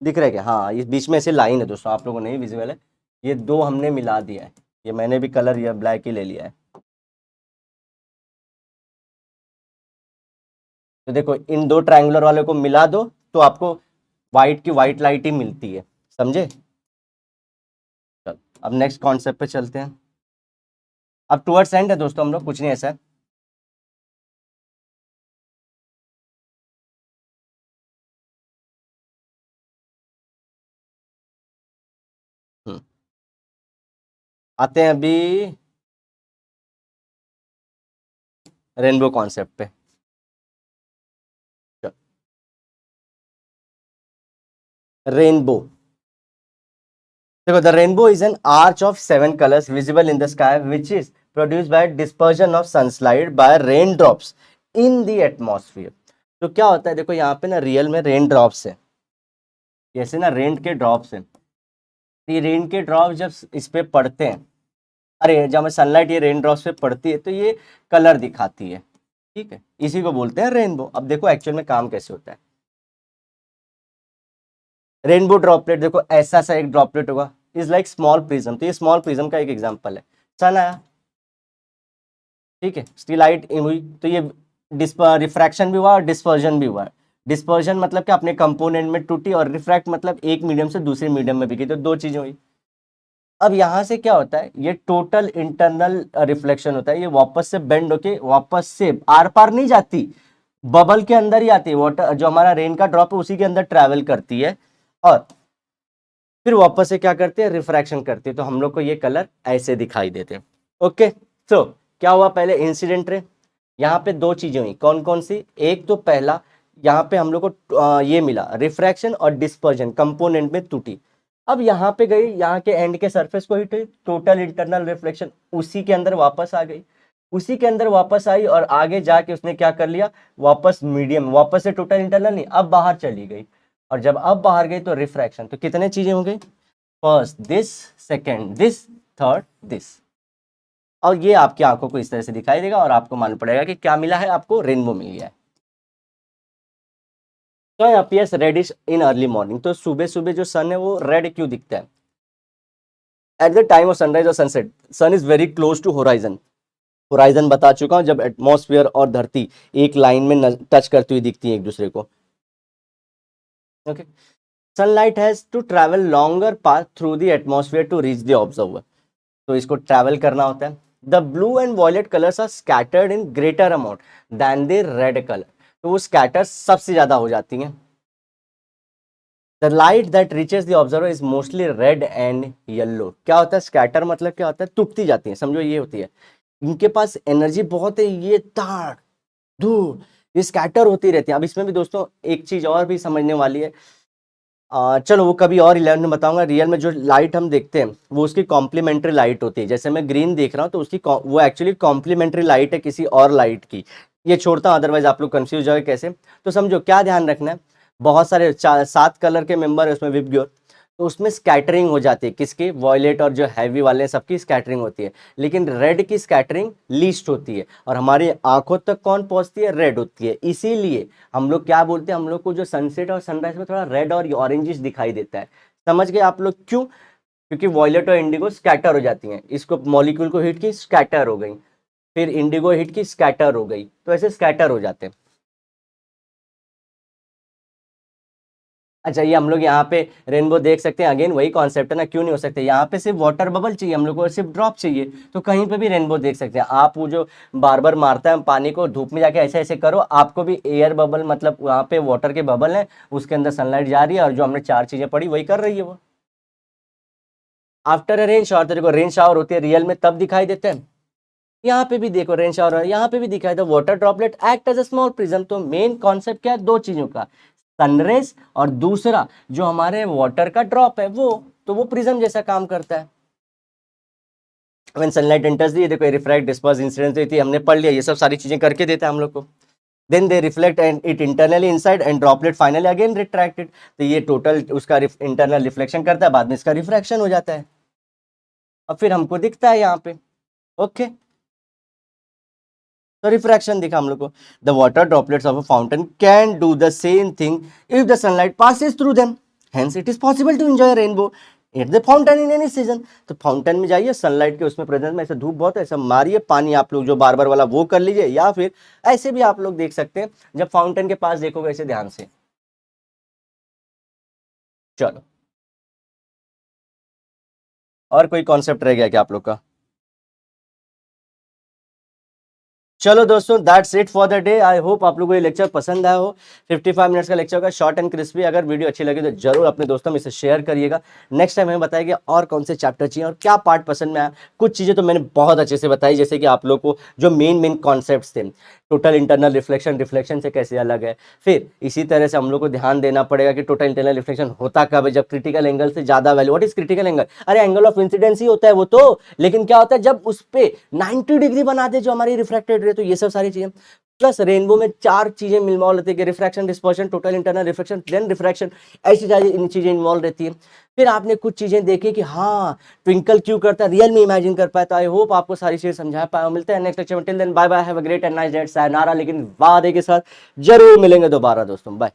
दिख रहा है क्या? हाँ, इस बीच में से लाइन है दोस्तों, आप लोगों को नहीं विजुअल है। ये दो हमने मिला दिया है, ये मैंने भी कलर या ब्लैक ही ले लिया है। तो देखो इन दो ट्रायंगुलर वाले को मिला दो तो आपको व्हाइट की व्हाइट लाइट ही मिलती है, समझे? चलो अब नेक्स्ट कॉन्सेप्ट पे चलते हैं। अब टुवर्ड्स एंड है दोस्तों हम लोग, कुछ नहीं ऐसा है। हम्म, आते हैं अभी रेनबो कॉन्सेप्ट पे। रेनबो, देखो the rainbow is an arch of 7 colours visible in the sky which is produced by dispersion of sunlight bye rain drops in the atmosphere. तो क्या होता है, देखो यहाँ पे ना रियल में रेन ड्रॉप्स है, जैसे ना रेन के ड्रॉप्स है। ये रेन के ड्रॉप जब इस पे पड़ते हैं, अरे जब सनलाइट ये रेन ड्रॉप्स पे पड़ती है तो ये कलर दिखाती है, ठीक है, इसी को बोलते हैं रेनबो। अब देखो एक्चुअल में काम कैसे होता है। रेनबो ड्रॉपलेट, देखो ऐसा सा एक ड्रॉपलेट होगा, इज लाइक स्मॉल प्रिज्म। तो ये स्मॉल प्रिज्म का एक एग्जांपल है। सन आया, ठीक है, इसकी लाइट हुई तो ये रिफ्रैक्शन भी हुआ और डिस्पर्जन भी हुआ। डिस्पर्जन मतलब कि अपने कंपोनेंट में टूटी, और रिफ्रैक्ट मतलब एक मीडियम से दूसरे मीडियम में भी गई, तो दो चीजें हुई। अब यहां से क्या होता है, ये टोटल इंटरनल रिफ्लेक्शन होता है, ये वापस से बेंड होके वापस से आर पार नहीं जाती, बबल के अंदर ही आती है। वाटर जो हमारा रेन का ड्रॉप है उसी के अंदर ट्रैवल करती है और फिर वापस से क्या करते हैं, रिफ्रैक्शन करते हैं। तो हम लोग को ये कलर ऐसे दिखाई देते हैं। ओके, तो क्या हुआ, पहले इंसिडेंट रे, यहाँ पे दो चीजें हुई, कौन कौन सी? एक तो पहला यहाँ पे हम लोग को ये मिला रिफ्रैक्शन और डिस्पर्जन कंपोनेंट में टूटी। अब यहाँ पे गई, यहाँ के एंड के सरफेस को हिट हुई, टोटल इंटरनल रिफ्लेक्शन उसी के अंदर वापस आ गई, उसी के अंदर वापस आई और आगे जाके उसने क्या कर लिया, वापस मीडियम, वापस से टोटल इंटरनल नहीं, अब बाहर चली गई। और जब अब बाहर गई तो रिफ्रैक्शन, तो कितने चीजें हो गई, first this, second this, third this. और ये आपकी आंखों को इस तरह से दिखाई देगा और आपको मालूम पड़ेगा कि क्या मिला है, आपको रेनबो मिल गया है। तो appears reddish in early morning, तो सुबह सुबह जो सन है वो रेड क्यों दिखता है? At the time of sunrise और sunset sun is very close to horizon. Horizon बता चुका हूं, जब एटमॉस्फेयर और धरती एक लाइन में टच करती हुई दिखती है एक दूसरे को। Okay, sunlight has to travel longer path through the atmosphere to reach the observer. तो इसको ट्रैवल करना होता है। The blue and violet colours are scattered in greater amount than the red colour, तो वो स्कैटर सबसे ज्यादा हो जाती हैं। The light that reaches the observer is mostly red and yellow. क्या होता है स्कैटर, मतलब क्या होता है, टूटती जाती है, समझो ये होती है। इनके पास एनर्जी बहुत है, ये ताड़ धूल ये स्कैटर होती रहती है। अब इसमें भी दोस्तों एक चीज और भी समझने वाली है, चलो वो कभी और 11 में बताऊंगा। रियल में जो लाइट हम देखते हैं वो उसकी कॉम्प्लीमेंट्री लाइट होती है, जैसे मैं ग्रीन देख रहा हूँ तो उसकी वो एक्चुअली कॉम्प्लीमेंट्री लाइट है किसी और लाइट की। ये छोड़ता हूँ, अदरवाइज आप लोग कंफ्यूज जाओगे कैसे। तो समझो क्या ध्यान रखना है, बहुत सारे 7 कलर के मेंबर है उसमें विबग्योर, तो उसमें स्कैटरिंग हो जाती है, किसकी, वॉयलेट और जो हैवी वाले सबकी स्कैटरिंग होती है, लेकिन रेड की स्कैटरिंग लीस्ट होती है और हमारी आंखों तक कौन पहुंचती है, रेड होती है। इसीलिए हम लोग क्या बोलते हैं, हम लोग को जो सनसेट और सनराइज में थोड़ा रेड और ऑरेंजिश दिखाई देता है। समझ गए आप लोग क्यों? क्योंकि वॉयलेट और इंडिगो स्कैटर हो जाती हैं, इसको मॉलिक्यूल को हिट की स्कैटर हो गई, फिर इंडिगो हिट की स्कैटर हो गई, तो ऐसे स्कैटर हो जाते हैं। अच्छा, ये हम लोग यहाँ पे रेनबो देख सकते हैं, अगेन वही कॉन्सेप्ट है ना, क्यों नहीं हो सकते, यहाँ पे सिर्फ वाटर बबल चाहिए हम लोग को, सिर्फ ड्रॉप चाहिए, तो कहीं पे भी रेनबो देख सकते हैं आप। वो जो बार बार मारता है पानी को, धूप में जाके ऐसे ऐसे करो, आपको भी एयर बबल, मतलब वहाँ पे वाटर के बबल है, उसके अंदर सनलाइट जा रही है और जो हमने 4 चीजें पढ़ी वही कर रही है वो। आफ्टर रेन शावर, देखो रेन शावर होती है रियल में तब दिखाई देते हैं, यहाँ पे भी देखो रेन शावर, यहाँ पे भी दिखाई दो, water droplet act as a small prism. तो मेन कॉन्सेप्ट क्या है, दो चीजों का, सनरेज और दूसरा जो हमारे वाटर का ड्रॉप है वो, तो वो प्रिज्म जैसा काम करता है। व्हेन सनलाइट एंटर्स दी, देखो रिफ्रैक्ट डिस्पर्स इंसिडेंस देती है, हमने पढ़ लिया, ये सब सारी चीजें करके देता है हम लोग को। Then they reflect and it internally inside and droplet finally again retracted. तो ये टोटल उसका इंटरनल रिफ्लेक्शन करता है, बाद में इसका रिफ्रैक्शन हो जाता है, और फिर हमको दिखता है यहाँ पे। ओके, तो रिफ्रैक्शन दिखा हम लोग को। The water droplets of a fountain can do the same thing if the sunlight passes through them, hence it is possible to enjoy rainbow at the fountain in any season. तो fountain में जाइए, sunlight के उसमें presence में, ऐसे धूप बहुत है, ऐसा मारिए पानी आप लोग जो बार बार वाला वो कर लीजिए, या फिर ऐसे भी आप लोग देख सकते हैं, जब फाउंटेन के पास देखोगे ऐसे ध्यान से। चलो, और कोई कॉन्सेप्ट रह गया क्या आप लोग का? चलो दोस्तों, that's it for the day. I hope आप लोगों को ये लेक्चर पसंद आया हो। 55 मिनट्स का लेक्चर होगा, शॉर्ट एंड क्रिस्पी। अगर वीडियो अच्छी लगी तो जरूर अपने दोस्तों में इसे शेयर करिएगा। नेक्स्ट टाइम हमें बताइए और कौन से चैप्टर चाहिए और क्या पार्ट पसंद में आया। कुछ चीज़ें तो मैंने बहुत अच्छे से बताई, जैसे कि आप लोग को जो मेन कॉन्सेप्ट थे, टोटल इंटरनल रिफ्लेक्शन, रिफ्लेक्शन से कैसे अलग है। फिर इसी तरह से हम लोग को ध्यान देना पड़ेगा कि टोटल इंटरनल रिफ्लेक्शन होता कब है, जब क्रिटिकल एंगल से ज्यादा value. What is critical angle? अरे एंगल ऑफ इंसिडेंस ही होता है वो तो, लेकिन क्या होता है जब उस पे 90 डिग्री बना दे जो हमारी रिफ्रैक्टेड रे। तो ये सब सारी चीजें, प्लस रेनबो में 4 चीजें इन्वॉल्व रहती है, refraction, dispersion, total internal reflection, then refraction, ऐसी इन चीजें इन्वॉल्व रहती है। फिर आपने कुछ चीजें देखी कि हाँ ट्विंकल क्यों करता है, रियल में इमेजिन कर पाया। तो आई होप आपको सारी चीजें समझा पाया। मिलते हैं नेक्स्ट लेक्चर में, till then bye bye, have a great and nice day. सायनारा, लेकिन वादे के साथ जरूर मिलेंगे दोबारा दोस्तों, बाय।